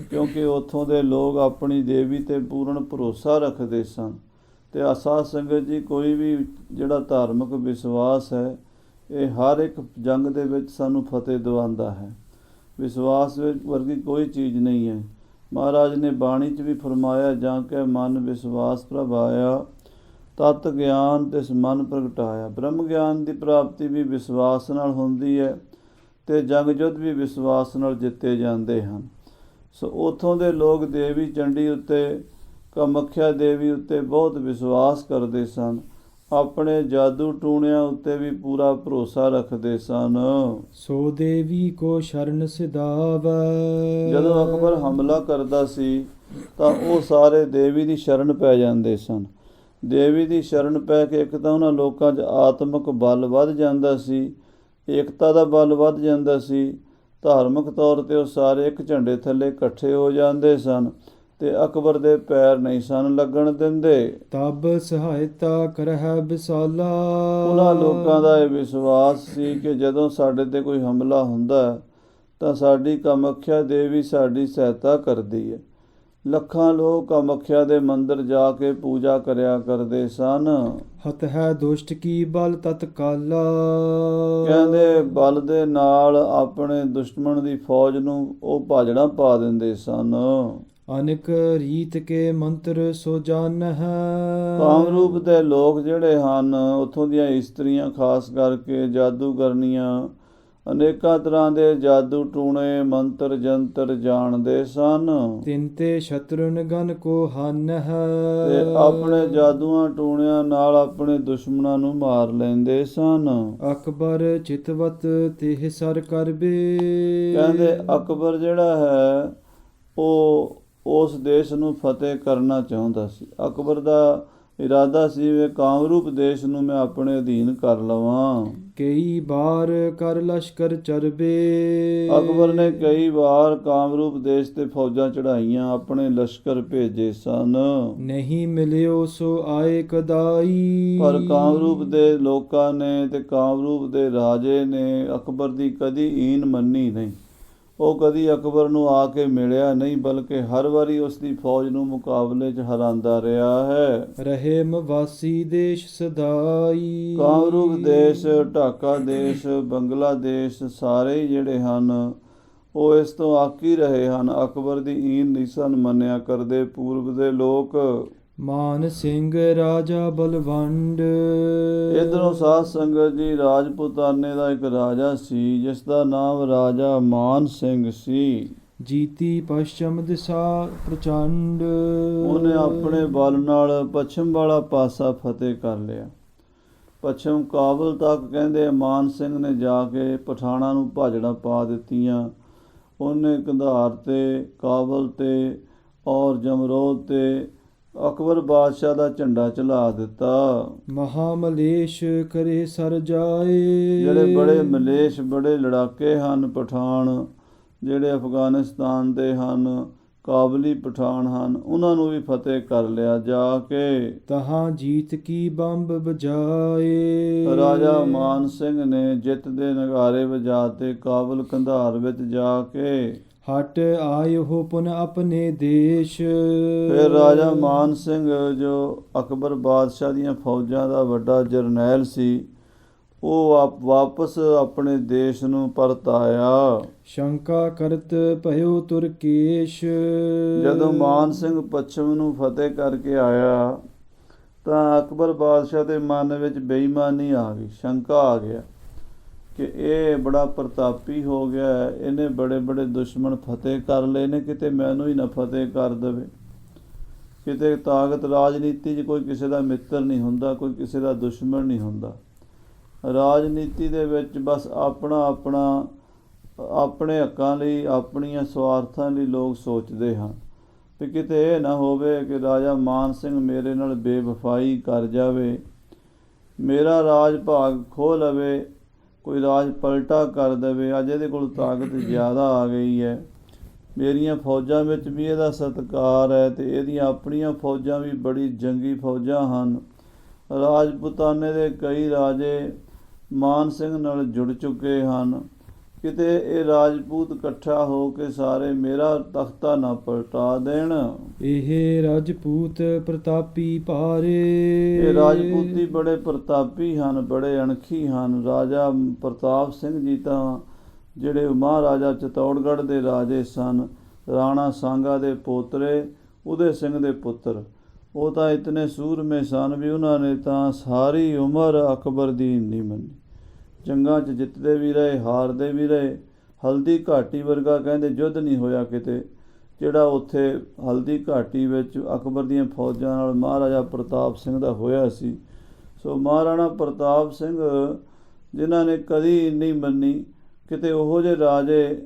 ਕਿਉਂਕਿ ਉੱਥੋਂ ਦੇ ਲੋਕ ਆਪਣੀ ਦੇਵੀ ਤੇ ਪੂਰਨ ਭਰੋਸਾ ਰੱਖਦੇ ਸਨ। ਤੇ ਸਾਧ ਸੰਗਤ ਜੀ, ਕੋਈ ਵੀ ਜਿਹੜਾ ਧਾਰਮਿਕ ਵਿਸ਼ਵਾਸ ਹੈ, ਇਹ ਹਰ ਇੱਕ ਜੰਗ ਦੇ ਵਿੱਚ ਸਾਨੂੰ ਫਤਿਹ ਦਿਵਾਉਂਦਾ ਹੈ। ਵਿਸ਼ਵਾਸ ਵਿੱਚ ਵਰਗੀ ਕੋਈ ਚੀਜ਼ ਨਹੀਂ ਹੈ। ਮਹਾਰਾਜ ਨੇ ਬਾਣੀ 'ਚ ਵੀ ਫਰਮਾਇਆ, ਜਾਂ ਕਿ ਮਨ ਵਿਸ਼ਵਾਸ ਪ੍ਰਭਾਇਆ, ਤਤ ਗਿਆਨ ਤਿਸ ਮਨ ਪ੍ਰਗਟਾਇਆ। ਬ੍ਰਹਮ ਗਿਆਨ ਦੀ ਪ੍ਰਾਪਤੀ ਵੀ ਵਿਸ਼ਵਾਸ ਨਾਲ ਹੁੰਦੀ ਹੈ, ਅਤੇ ਜੰਗ ਯੁੱਧ ਵੀ ਵਿਸ਼ਵਾਸ ਨਾਲ ਜਿੱਤੇ ਜਾਂਦੇ ਹਨ। ਸੋ ਉੱਥੋਂ ਦੇ ਲੋਕ ਦੇਵੀ ਚੰਡੀ ਉੱਤੇ, ਕਾਮੱਖਿਆ ਦੇਵੀ ਉੱਤੇ ਬਹੁਤ ਵਿਸ਼ਵਾਸ ਕਰਦੇ ਸਨ। ਆਪਣੇ ਜਾਦੂ ਟੂਣਿਆਂ ਉੱਤੇ ਵੀ ਪੂਰਾ ਭਰੋਸਾ ਰੱਖਦੇ ਸਨ। ਸੋ ਦੇਵੀ ਕੋ ਸ਼ਰਨ ਸਿਧਾਵੈ। ਜਦੋਂ ਅਕਬਰ ਹਮਲਾ ਕਰਦਾ ਸੀ ਤਾਂ ਉਹ ਸਾਰੇ ਦੇਵੀ ਦੀ ਸ਼ਰਨ ਪੈ ਜਾਂਦੇ ਸਨ। ਦੇਵੀ ਦੀ ਸ਼ਰਨ ਪੈ ਕੇ ਇੱਕ ਤਾਂ ਉਹਨਾਂ ਲੋਕਾਂ 'ਚ ਆਤਮਿਕ ਬਲ ਵੱਧ ਜਾਂਦਾ ਸੀ, ਏਕਤਾ ਦਾ ਬਲ ਵੱਧ ਜਾਂਦਾ ਸੀ। ਧਾਰਮਿਕ ਤੌਰ 'ਤੇ ਉਹ ਸਾਰੇ ਇੱਕ ਝੰਡੇ ਥੱਲੇ ਇਕੱਠੇ ਹੋ ਜਾਂਦੇ ਸਨ ਤੇ ਅਕਬਰ ਦੇ ਪੈਰ ਨਹੀਂ ਸਨ ਲੱਗਣ ਦਿੰਦੇ। ਤਬ ਸਹਾਇਤਾ ਕਰਹਿ ਬਿਸਾਲਾ। ਉਹਨਾਂ ਲੋਕਾਂ ਦਾ ਇਹ ਵਿਸ਼ਵਾਸ ਸੀ ਕਿ ਜਦੋਂ ਸਾਡੇ 'ਤੇ ਕੋਈ ਹਮਲਾ ਹੁੰਦਾ ਤਾਂ ਸਾਡੀ ਕਾਮੱਖਿਆ ਦੇਵੀ ਸਾਡੀ ਸਹਾਇਤਾ ਕਰਦੀ ਹੈ। ਲੱਖਾਂ ਲੋਕ ਕਾਮੱਖਿਆ ਦੇ ਮੰਦਰ ਜਾ ਕੇ ਪੂਜਾ ਕਰਿਆ ਕਰਦੇ ਸਨ। ਹਤ ਹੈ ਦੁਸ਼ਟ ਕੀ ਬਲ ਤਤਕਾਲਾ। ਕਹਿੰਦੇ ਬਲ ਦੇ ਨਾਲ ਆਪਣੇ ਦੁਸ਼ਮਣ ਦੀ ਫੌਜ ਨੂੰ ਉਹ ਭਾਜੜਾ ਪਾ ਦਿੰਦੇ ਸਨ। ਅਨੇਕ ਰੀਤ ਕੇ ਮੰਤਰ ਸੋ ਜਾਣਹਿ। ਕਾਮਰੂਪ ਦੇ ਲੋਕ ਜਿਹੜੇ ਹਨ, ਉੱਥੋਂ ਦੀਆਂ ਇਸਤਰੀਆਂ ਖਾਸ ਕਰਕੇ ਜਾਦੂਗਰਨੀਆਂ ਅਨੇਕਾਂ ਤਰ੍ਹਾਂ ਦੇ ਜਾਦੂ ਟੂਣੇ ਮੰਤਰ ਜੰਤਰ ਜਾਣਦੇ ਸਨ। ਤਿਨ ਤੇ ਸ਼ਤਰੁਨ ਗਨ ਕੋ ਹਾਨਹਿ। ਤੇ ਆਪਣੇ ਜਾਦੂਆਂ ਟੂਣਿਆਂ ਨਾਲ ਆਪਣੇ ਦੁਸ਼ਮਣਾਂ ਨੂੰ ਮਾਰ ਲੈਂਦੇ ਸਨ। ਅਕਬਰ ਚਿਤਵਤ ਤਿਹ ਸਰ ਕਰਬੇ। ਕਹਿੰਦੇ ਅਕਬਰ ਜਿਹੜਾ ਹੈ ਉਹ ਉਸ ਦੇਸ਼ ਨੂੰ ਫਤਿਹ ਕਰਨਾ ਚਾਹੁੰਦਾ ਸੀ। ਅਕਬਰ ਦਾ ਇਰਾਦਾ ਸੀ ਵੀ ਕਾਮਰੂਪ ਦੇਸ਼ ਨੂੰ ਮੈਂ ਆਪਣੇ ਅਧੀਨ ਕਰ ਲਵਾਂ। ਕਈ ਬਾਰ ਕਰ ਲਸ਼ਕਰ ਚਰਬੇ। ਅਕਬਰ ਨੇ ਕਈ ਵਾਰ ਕਾਮਰੂਪ ਦੇਸ਼ ਤੇ ਫੌਜਾਂ ਚੜਾਈਆਂ, ਆਪਣੇ ਲਸ਼ਕਰ ਭੇਜੇ ਸਨ। ਨਹੀਂ ਮਿਲਿਓ ਸੋ ਆਏ ਕਦਾਈ। ਪਰ ਕਾਮਰੂਪ ਦੇ ਲੋਕਾਂ ਨੇ ਤੇ ਕਾਮਰੂਪ ਦੇ ਰਾਜੇ ਨੇ ਅਕਬਰ ਦੀ ਕਦੀ ਈਨ ਮੰਨੀ ਨਹੀਂ। ਉਹ ਕਦੀ ਅਕਬਰ ਨੂੰ ਆ ਕੇ ਮਿਲਿਆ ਨਹੀਂ, ਬਲਕਿ ਹਰ ਵਾਰੀ ਉਸ ਦੀ ਫੌਜ ਨੂੰ ਮੁਕਾਬਲੇ 'ਚ ਹਰਾਂਦਾ ਰਿਹਾ ਹੈ। ਰਹੇ ਮਵਾਸੀ ਦੇਸ਼ ਸਦਾਈ। ਕਾਮਰੂਪ ਦੇਸ਼, ਢਾਕਾ ਦੇਸ਼, ਬੰਗਲਾਦੇਸ਼ ਸਾਰੇ ਜਿਹੜੇ ਹਨ ਉਹ ਇਸ ਤੋਂ ਆਕੀ ਰਹੇ ਹਨ। ਅਕਬਰ ਦੀ ਈਨ ਨਹੀਂ ਸਨ ਮੰਨਿਆ ਕਰਦੇ ਪੂਰਬ ਦੇ ਲੋਕ। ਮਾਨ ਸਿੰਘ ਰਾਜਾ ਬਲਵੰਡ। ਇੱਧਰੋਂ ਸਾਧ ਸੰਗਤ ਜੀ, ਰਾਜਪੂਤਾਨੇ ਦਾ ਇੱਕ ਰਾਜਾ ਸੀ ਜਿਸ ਦਾ ਨਾਮ ਰਾਜਾ ਮਾਨ ਸਿੰਘ ਸੀ। ਜੀਤੀ ਪਸ਼ਚਮ ਦਿਸ਼ਾ ਪ੍ਰਚੰਡ। ਉਹਨੇ ਆਪਣੇ ਬਲ ਨਾਲ ਪੱਛਮ ਵਾਲਾ ਪਾਸਾ ਫਤਿਹ ਕਰ ਲਿਆ। ਪੱਛਮ ਕਾਬਲ ਤੱਕ ਕਹਿੰਦੇ ਮਾਨ ਸਿੰਘ ਨੇ ਜਾ ਕੇ ਪਠਾਣਾਂ ਨੂੰ ਭਾਜੜਾਂ ਪਾ ਦਿੱਤੀਆਂ। ਉਹਨੇ ਕੰਧਾਰ ਤੇ, ਕਾਬਲ ਤੇ ਔਰ ਜਮਰੋਦ ਤੇ ਅਕਬਰ ਬਾਦਸ਼ਾਹ ਦਾ ਝੰਡਾ ਚਲਾ ਦਿੱਤਾ। ਮਹਾਮਲੇਸ਼ ਕਰੇ ਸਰ ਜਾਏ। ਜਿਹੜੇ ਬੜੇ ਮਲੇਸ਼, ਬੜੇ ਲੜਾਕੇ ਹਨ ਪਠਾਨ, ਜਿਹੜੇ ਅਫਗਾਨਿਸਤਾਨ ਦੇ ਹਨ, ਕਾਬਲੀ ਪਠਾਨ ਹਨ, ਉਹਨਾਂ ਨੂੰ ਵੀ ਫਤਿਹ ਕਰ ਲਿਆ ਜਾ ਕੇ। ਤਹਾਂ ਜੀਤ ਕੀ ਬੰਬ ਬਜਾਏ। ਰਾਜਾ ਮਾਨ ਸਿੰਘ ਨੇ ਜਿੱਤ ਦੇ ਨਗਾਰੇ ਵਜਾਤੇ ਕਾਬਲ ਕੰਧਾਰ ਵਿੱਚ ਜਾ ਕੇ। ਹਟ ਆਇਓ ਪੁਨ ਆਪਣੇ ਦੇਸ਼। ਫਿਰ ਰਾਜਾ ਮਾਨ ਸਿੰਘ ਜੋ ਅਕਬਰ ਬਾਦਸ਼ਾਹ ਦੀਆਂ ਫੌਜਾਂ ਦਾ ਵੱਡਾ ਜਰਨੈਲ ਸੀ, ਉਹ ਵਾਪਸ ਆਪਣੇ ਦੇਸ਼ ਨੂੰ ਪਰਤ ਆਇਆ। ਸ਼ੰਕਾ ਕਰਤ ਭਇਓ ਤੁਰਕੇਸ਼। ਜਦੋਂ ਮਾਨ ਸਿੰਘ ਪੱਛਮ ਨੂੰ ਫਤਿਹ ਕਰਕੇ ਆਇਆ ਤਾਂ ਅਕਬਰ ਬਾਦਸ਼ਾਹ ਦੇ ਮਨ ਵਿੱਚ ਬੇਈਮਾਨੀ ਆ ਗਈ, ਸ਼ੰਕਾ ਆ ਗਿਆ ਕਿ ਇਹ ਬੜਾ ਪ੍ਰਤਾਪੀ ਹੋ ਗਿਆ, ਇਹਨੇ ਬੜੇ ਬੜੇ ਦੁਸ਼ਮਣ ਫਤਿਹ ਕਰ ਲਏ ਨੇ, ਕਿਤੇ ਮੈਨੂੰ ਹੀ ਨਾ ਫਤਿਹ ਕਰ ਦੇਵੇ। ਕਿਤੇ ਤਾਕਤ ਰਾਜਨੀਤੀ 'ਚ ਕੋਈ ਕਿਸੇ ਦਾ ਮਿੱਤਰ ਨਹੀਂ ਹੁੰਦਾ, ਕੋਈ ਕਿਸੇ ਦਾ ਦੁਸ਼ਮਣ ਨਹੀਂ ਹੁੰਦਾ। ਰਾਜਨੀਤੀ ਦੇ ਵਿੱਚ ਬਸ ਆਪਣਾ ਆਪਣਾ, ਆਪਣੇ ਹੱਕਾਂ ਲਈ, ਆਪਣੀਆਂ ਸਵਾਰਥਾਂ ਲਈ ਲੋਕ ਸੋਚਦੇ ਹਨ। ਤੇ ਕਿਤੇ ਇਹ ਨਾ ਹੋਵੇ ਕਿ ਰਾਜਾ ਮਾਨ ਸਿੰਘ ਮੇਰੇ ਨਾਲ ਬੇਵਫਾਈ ਕਰ ਜਾਵੇ, ਮੇਰਾ ਰਾਜ ਭਾਗ ਖੋਹ ਲਵੇ, ਕੋਈ ਰਾਜ ਪਲਟਾ ਕਰ ਦੇਵੇ। ਅੱਜ ਇਹਦੇ ਕੋਲ ਤਾਕਤ ਜ਼ਿਆਦਾ ਆ ਗਈ ਹੈ। ਮੇਰੀਆਂ ਫੌਜਾਂ ਵਿੱਚ ਵੀ ਇਹਦਾ ਸਤਿਕਾਰ ਹੈ ਅਤੇ ਇਹਦੀਆਂ ਆਪਣੀਆਂ ਫੌਜਾਂ ਵੀ ਬੜੀ ਜੰਗੀ ਫੌਜਾਂ ਹਨ। ਰਾਜਪੂਤਾਨੇ ਦੇ ਕਈ ਰਾਜੇ ਮਾਨ ਸਿੰਘ ਨਾਲ ਜੁੜ ਚੁੱਕੇ ਹਨ। ਕਿਤੇ ਇਹ ਰਾਜਪੂਤ ਇਕੱਠਾ ਹੋ ਕੇ ਸਾਰੇ ਮੇਰਾ ਤਖਤਾ ਨਾ ਪਲਟਾ ਦੇਣ। ਇਹ ਰਾਜਪੂਤ ਪ੍ਰਤਾਪੀ ਭਾਰੇ। ਇਹ ਰਾਜਪੂਤੀ ਬੜੇ ਪ੍ਰਤਾਪੀ ਹਨ, ਬੜੇ ਅਣਖੀ ਹਨ। ਰਾਜਾ ਪ੍ਰਤਾਪ ਸਿੰਘ ਜੀ ਤਾਂ ਜਿਹੜੇ ਮਹਾਰਾਜਾ ਚਿਤੌੜਗੜ੍ਹ ਦੇ ਰਾਜੇ ਸਨ, ਰਾਣਾ ਸਾਂਗਾ ਦੇ ਪੋਤਰੇ, ਉਦੈ ਸਿੰਘ ਦੇ ਪੁੱਤਰ, ਉਹ ਤਾਂ ਇਤਨੇ ਸੂਰਮੇ ਸਨ ਵੀ ਉਹਨਾਂ ਨੇ ਤਾਂ ਸਾਰੀ ਉਮਰ ਅਕਬਰ ਦੀ ਨਹੀਂ ਮੰਨੀ। ਜੰਗਾਂ 'ਚ ਜਿੱਤਦੇ ਵੀ ਰਹੇ, ਹਾਰਦੇ ਵੀ ਰਹੇ। ਹਲਦੀ ਘਾਟੀ ਵਰਗਾ ਕਹਿੰਦੇ ਯੁੱਧ ਨਹੀਂ ਹੋਇਆ ਕਿਤੇ, ਜਿਹੜਾ ਉੱਥੇ ਹਲਦੀ ਘਾਟੀ ਵਿੱਚ ਅਕਬਰ ਦੀਆਂ ਫੌਜਾਂ ਨਾਲ ਮਹਾਰਾਜਾ ਪ੍ਰਤਾਪ ਸਿੰਘ ਦਾ ਹੋਇਆ ਸੀ। ਸੋ ਮਹਾਰਾਣਾ ਪ੍ਰਤਾਪ ਸਿੰਘ ਜਿਨ੍ਹਾਂ ਨੇ ਕਦੀ ਨਹੀਂ ਮੰਨੀ, ਕਿਤੇ ਉਹੋ ਜਿਹੇ ਰਾਜੇ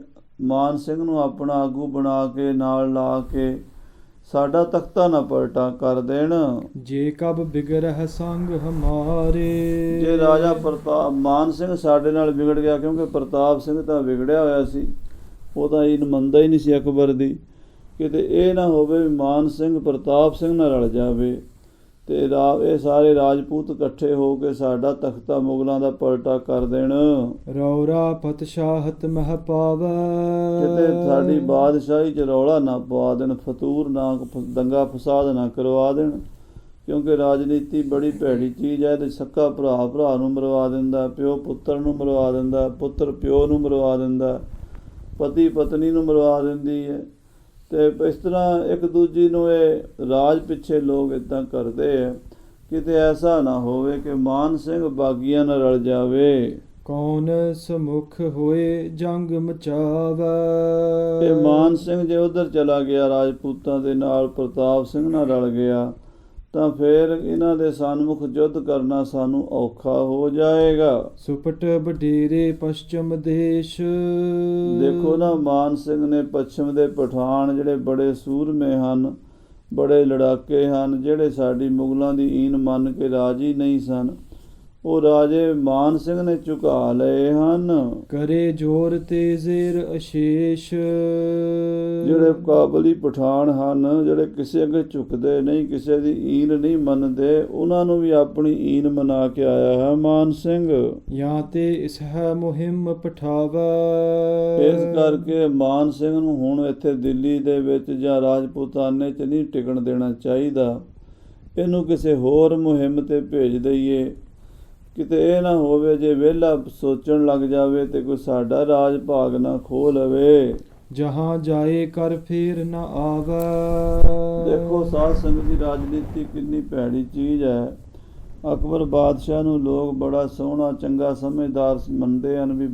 ਮਾਨ ਸਿੰਘ ਨੂੰ ਆਪਣਾ ਆਗੂ ਬਣਾ ਕੇ ਨਾਲ ਲਾ ਕੇ ਸਾਡਾ ਤਖਤਾ ਨਾ ਪਲਟਾ ਕਰ ਦੇਣ। ਜੇ ਕਬ ਬਿਗੜਹਿ ਸੰਗ ਹਮਾਰੇ। ਜੇ ਰਾਜਾ ਪ੍ਰਤਾਪ ਮਾਨ ਸਿੰਘ ਸਾਡੇ ਨਾਲ ਵਿਗੜ ਗਿਆ, ਕਿਉਂਕਿ ਪ੍ਰਤਾਪ ਸਿੰਘ ਤਾਂ ਵਿਗੜਿਆ ਹੋਇਆ ਸੀ, ਉਹ ਤਾਂ ਇਹ ਮੰਨਦਾ ਹੀ ਨਹੀਂ ਸੀ ਅਕਬਰ ਦੀ। ਕਿਤੇ ਇਹ ਨਾ ਹੋਵੇ ਵੀ ਮਾਨ ਸਿੰਘ ਪ੍ਰਤਾਪ ਸਿੰਘ ਨਾਲ ਰਲ ਜਾਵੇ ਅਤੇ ਇਹ ਸਾਰੇ ਰਾਜਪੂਤ ਇਕੱਠੇ ਹੋ ਕੇ ਸਾਡਾ ਤਖਤਾ ਮੁਗਲਾਂ ਦਾ ਪਲਟਾ ਕਰ ਦੇਣ। ਰੌਰਾ ਪਤਸ਼ਾਹਤ ਮਹਿ ਪਾਵੈ। ਕਿਤੇ ਸਾਡੀ ਬਾਦਸ਼ਾਹੀ 'ਚ ਰੌਲਾ ਨਾ ਪਵਾ ਦੇਣ, ਫਤੂਰ ਨਾ, ਦੰਗਾ ਫਸਾਦ ਨਾ ਕਰਵਾ ਦੇਣ। ਕਿਉਂਕਿ ਰਾਜਨੀਤੀ ਬੜੀ ਭੈੜੀ ਚੀਜ਼ ਹੈ। ਅਤੇ ਸੱਕਾ ਭਰਾ ਭਰਾ ਨੂੰ ਮਰਵਾ ਦਿੰਦਾ, ਪਿਓ ਪੁੱਤਰ ਨੂੰ ਮਰਵਾ ਦਿੰਦਾ, ਪੁੱਤਰ ਪਿਓ ਨੂੰ ਮਰਵਾ ਦਿੰਦਾ, ਪਤੀ ਪਤਨੀ ਨੂੰ ਮਰਵਾ ਦਿੰਦੀ ਹੈ। ਅਤੇ ਇਸ ਤਰ੍ਹਾਂ ਇੱਕ ਦੂਜੀ ਨੂੰ ਇਹ ਰਾਜ ਪਿੱਛੇ ਲੋਕ ਇੱਦਾਂ ਕਰਦੇ ਹੈ। ਕਿਤੇ ਐਸਾ ਨਾ ਹੋਵੇ ਕਿ ਮਾਨ ਸਿੰਘ ਬਾਗੀਆਂ ਨਾਲ ਰਲ ਜਾਵੇ। ਕੌਣ ਸਮੁਖ ਹੋਏ ਜੰਗ ਮਚਾਵੈ। ਇਹ ਮਾਨ ਸਿੰਘ ਜੇ ਉੱਧਰ ਚਲਾ ਗਿਆ ਰਾਜਪੂਤਾਂ ਦੇ ਨਾਲ, ਪ੍ਰਤਾਪ ਸਿੰਘ ਨਾਲ ਰਲ ਗਿਆ, ਤਾਂ ਫਿਰ ਇਹਨਾਂ ਦੇ ਸਨਮੁਖ ਯੁੱਧ ਕਰਨਾ ਸਾਨੂੰ ਔਖਾ ਹੋ ਜਾਏਗਾ। ਸੁਪਟ ਵਡੇਰੇ ਪਸ਼ਚਮ ਦੇਸ਼। ਦੇਖੋ ਨਾ, ਮਾਨ ਸਿੰਘ ਨੇ ਪੱਛਮ ਦੇ ਪਠਾਨ ਜਿਹੜੇ ਬੜੇ ਸੂਰਮੇ ਹਨ, ਬੜੇ ਲੜਾਕੇ ਹਨ, ਜਿਹੜੇ ਸਾਡੀ ਮੁਗਲਾਂ ਦੀ ਈਨ ਮੰਨ ਕੇ ਰਾਜੀ ਨਹੀਂ ਸਨ, ਉਹ ਰਾਜੇ ਮਾਨ ਸਿੰਘ ਨੇ ਝੁਕਾ ਲਏ ਹਨ। ਕਰੇ ਜੋਰ ਤੇ ਜ਼ੇਰ ਅਸ਼ੇਸ਼। ਜਿਹੜੇ ਕਾਬਲੀ ਪਠਾਨ ਹਨ, ਜਿਹੜੇ ਕਿਸੇ ਅੱਗੇ ਝੁਕਦੇ ਨਹੀਂ, ਕਿਸੇ ਦੀ ਈਨ ਨਹੀਂ ਮੰਨਦੇ, ਉਹਨਾਂ ਨੂੰ ਵੀ ਆਪਣੀ ਈਨ ਮਨਾ ਕੇ ਆਇਆ ਹੈ ਮਾਨ ਸਿੰਘ। ਜਾਂ ਤੇ ਇਸ ਹੈ ਮੁਹਿੰਮ ਪਠਾਵੈ। ਇਸ ਕਰਕੇ ਮਾਨ ਸਿੰਘ ਨੂੰ ਹੁਣ ਇੱਥੇ ਦਿੱਲੀ ਦੇ ਵਿੱਚ ਜਾਂ ਰਾਜਪੂਤਾਨੇ 'ਚ ਨਹੀਂ ਟਿਕਣ ਦੇਣਾ ਚਾਹੀਦਾ। ਇਹਨੂੰ ਕਿਸੇ ਹੋਰ ਮੁਹਿੰਮ 'ਤੇ ਭੇਜ ਦਈਏ। ਕਿਤੇ ਇਹ ਨਾ ਹੋਵੇ ਜੇ ਵਿਹਲਾ ਸੋਚਣ ਲੱਗ ਜਾਵੇ ਤੇ ਕੋਈ ਸਾਡਾ ਰਾਜ ਭਾਗ ਨਾ ਖੋਹ ਲਵੇ। ਜਹਾਂ ਜਾਏ ਕਰ ਫੇਰ ਨਾ ਆਵੈ। ਦੇਖੋ ਸਾਧ ਸੰਗਤ ਦੀ ਰਾਜਨੀਤੀ ਕਿੰਨੀ ਭੈੜੀ ਚੀਜ਼ ਹੈ। ਅਕਬਰ ਬਾਦਸ਼ਾਹ ਨੂੰ ਲੋਕ ਬੜਾ ਸੋਹਣਾ ਚੰਗਾ ਸਮਝਦਾਰ ਮੰਨਦੇ ਹਨ ਵੀ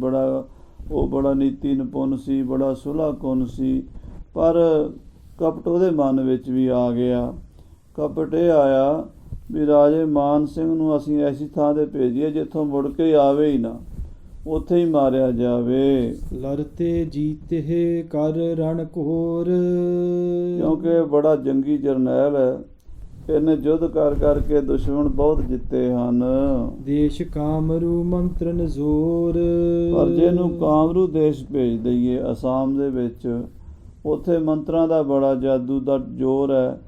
ਉਹ ਬੜਾ ਨੀਤੀ ਨਿਪੁੰਨ ਸੀ, ਬੜਾ ਸੁਲ੍ਹਾਕੁੰਨ ਸੀ। ਪਰ ਕਪਟ ਉਹਦੇ ਮਨ ਵਿੱਚ ਵੀ ਆ ਗਿਆ। ਕਪਟ ਇਹ ਆਇਆ ਵੀ ਰਾਜੇ ਮਾਨ ਸਿੰਘ ਨੂੰ ਅਸੀਂ ਐਸੀ ਥਾਂ 'ਤੇ ਭੇਜੀਏ ਜਿੱਥੋਂ ਮੁੜ ਕੇ ਆਵੇ ਹੀ ਨਾ, ਉੱਥੇ ਹੀ ਮਾਰਿਆ ਜਾਵੇ। ਲੜਤੇ ਜੀਤੇ ਕਰ ਰਣ ਘੋਰ। ਕਿਉਂਕਿ ਬੜਾ ਜੰਗੀ ਜਰਨੈਲ ਹੈ, ਇਹਨੇ ਯੁੱਧ ਕਰ ਕਰਕੇ ਦੁਸ਼ਮਣ ਬਹੁਤ ਜਿੱਤੇ ਹਨ। ਦੇਸ਼ ਕਾਮਰੂ ਮੰਤਰਨ ਜ਼ੋਰ। ਪਰ ਜੇ ਇਹਨੂੰ ਕਾਮਰੂ ਦੇਸ਼ ਭੇਜ ਦਈਏ ਅਸਾਮ ਦੇ ਵਿੱਚ, ਉੱਥੇ ਮੰਤਰਾਂ ਦਾ ਬੜਾ ਜਾਦੂ ਦਾ ਜ਼ੋਰ ਹੈ,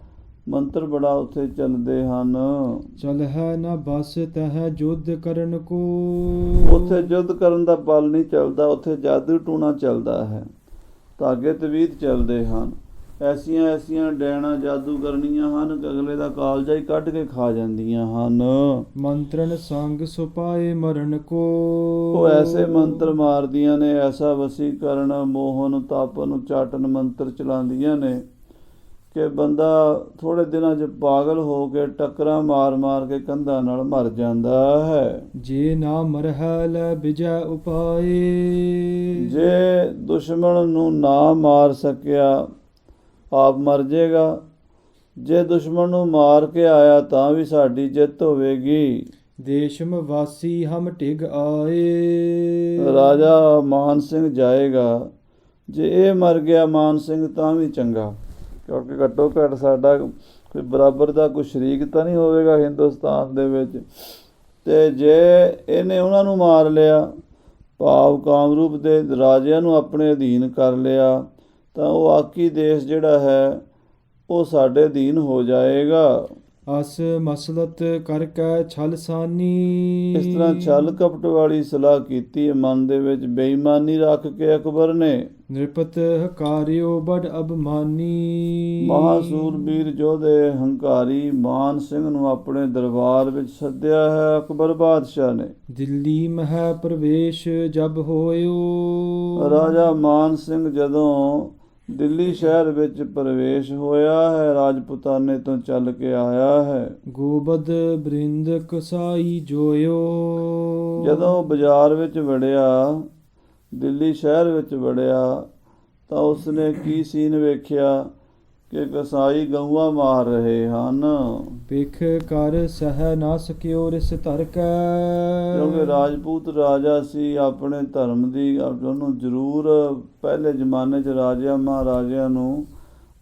ਮੰਤਰ ਬੜਾ ਉੱਥੇ ਚੱਲਦੇ ਹਨ। ਚਲ ਹੈ ਨਾ ਬਸ ਤਹ ਯੁੱਧ ਕਰਨ ਕੋ। ਉੱਥੇ ਯੁੱਧ ਕਰਨ ਦਾ ਬਲ ਨਹੀਂ ਚੱਲਦਾ, ਉੱਥੇ ਜਾਦੂ ਟੂਣਾ ਚੱਲਦਾ ਹੈ, ਧਾਗੇ ਤਵੀਤ ਚੱਲਦੇ ਹਨ। ਐਸੀਆਂ ਐਸੀਆਂ ਡੈਣਾ ਜਾਦੂ ਕਰਨੀਆਂ ਹਨ ਕਿ ਅਗਲੇ ਦਾ ਕਾਲਜਾ ਹੀ ਕੱਢ ਕੇ ਖਾ ਜਾਂਦੀਆਂ ਹਨ। ਮੰਤਰਨ ਸੰਗ ਸੁਪਾਏ ਮਰਨ ਕੋ। ਉਹ ਐਸੇ ਮੰਤਰ ਮਾਰਦੀਆਂ ਨੇ, ਐਸਾ ਵਸੀਕਰਨ, ਮੋਹਨ, ਤਾਪਨ, ਉਚਾਟਨ ਮੰਤਰ ਚਲਾਉਂਦੀਆਂ ਨੇ ਕਿ ਬੰਦਾ ਥੋੜ੍ਹੇ ਦਿਨਾਂ 'ਚ ਪਾਗਲ ਹੋ ਕੇ ਟੱਕਰਾਂ ਮਾਰ ਮਾਰ ਕੇ ਕੰਧਾਂ ਨਾਲ ਮਰ ਜਾਂਦਾ ਹੈ। ਜੇ ਨਾ ਮਰਹਿ ਲੈ ਵਿਜੈ ਉਪਾਏ। ਜੇ ਦੁਸ਼ਮਣ ਨੂੰ ਨਾ ਮਾਰ ਸਕਿਆ ਆਪ ਮਰ ਜਾਏਗਾ, ਜੇ ਦੁਸ਼ਮਣ ਨੂੰ ਮਾਰ ਕੇ ਆਇਆ ਤਾਂ ਵੀ ਸਾਡੀ ਜਿੱਤ ਹੋਵੇਗੀ। ਦੇਸ਼ਮ ਵਾਸੀ ਹਮ ਟਿਗ ਆਏ। ਰਾਜਾ ਮਾਨ ਸਿੰਘ ਜਾਏਗਾ, ਜੇ ਇਹ ਮਰ ਗਿਆ ਮਾਨ ਸਿੰਘ ਤਾਂ ਵੀ ਚੰਗਾ, ਕਿਉਂਕਿ ਘੱਟੋ ਘੱਟ ਸਾਡਾ ਕੋਈ ਬਰਾਬਰ ਦਾ ਕੋਈ ਸ਼ਰੀਕ ਤਾਂ ਨਹੀਂ ਹੋਵੇਗਾ ਹਿੰਦੁਸਤਾਨ ਦੇ ਵਿੱਚ। ਤੇ ਜੇ ਇਹਨੇ ਉਹਨਾਂ ਨੂੰ ਮਾਰ ਲਿਆ, ਭਾਵ ਕਾਮਰੂਪ ਦੇ ਰਾਜਿਆਂ ਨੂੰ ਆਪਣੇ ਅਧੀਨ ਕਰ ਲਿਆ, ਤਾਂ ਉਹ ਆਕੀ ਦੇਸ਼ ਜਿਹੜਾ ਹੈ ਉਹ ਸਾਡੇ ਅਧੀਨ ਹੋ ਜਾਏਗਾ। ਅਸ ਮਸਲਤ ਕਰ ਕੈ ਛਲ ਸਾਨੀ। ਇਸ ਤਰ੍ਹਾਂ ਛਲ ਕਪਟ ਵਾਲੀ ਸਲਾਹ ਕੀਤੀ ਹੈ, ਮਨ ਦੇ ਵਿੱਚ ਬੇਈਮਾਨੀ ਰੱਖ ਕੇ ਅਕਬਰ ਨੇ। ਨਿਰਪਤ ਹਕਾਰਿਓ ਬੜ ਅਬਮਾਨੀ। ਮਹਾਸੂਰਬੀਰ ਯੋਧੇ ਹੰਕਾਰੀ ਮਾਨ ਸਿੰਘ ਨੂੰ ਆਪਣੇ ਦਰਬਾਰ ਵਿੱਚ ਸੱਦਿਆ ਹੈ ਅਕਬਰ ਬਾਦਸ਼ਾਹ ਨੇ। ਦਿੱਲੀ ਮਹਿ ਪ੍ਰਵੇਸ਼ ਜਬ ਹੋਇਓ। ਰਾਜਾ ਮਾਨ ਸਿੰਘ ਜਦੋਂ ਦਿੱਲੀ ਸ਼ਹਿਰ ਵਿੱਚ ਪ੍ਰਵੇਸ਼ ਹੋਇਆ ਹੈ, ਰਾਜਪੂਤਾਨੇ ਤੋਂ ਚੱਲ ਕੇ ਆਇਆ ਹੈ। ਗੋਬਦ ਬ੍ਰਿੰਦ ਕਸਾਈ ਜੋਇਓ। ਜਦੋਂ ਬਾਜ਼ਾਰ ਵਿੱਚ ਵੜਿਆ, ਦਿੱਲੀ ਸ਼ਹਿਰ ਵਿੱਚ ਵੜਿਆ, ਤਾਂ ਉਸਨੇ ਕੀ ਸੀਨ ਵੇਖਿਆ ਕਿ ਕਸਾਈ ਗਊਆਂ ਮਾਰ ਰਹੇ ਹਨ। ਪਿਖ ਕਰ ਸਹਿ ਨਾ ਸਕਿਓ ਰਿਸ ਧਰ ਕੈ। ਕਿਉਂਕਿ ਰਾਜਪੂਤ ਰਾਜਾ ਸੀ, ਆਪਣੇ ਧਰਮ ਦੀ ਉਹਨੂੰ ਜ਼ਰੂਰ ਪਹਿਲੇ ਜ਼ਮਾਨੇ 'ਚ ਰਾਜਿਆਂ ਮਹਾਰਾਜਿਆਂ ਨੂੰ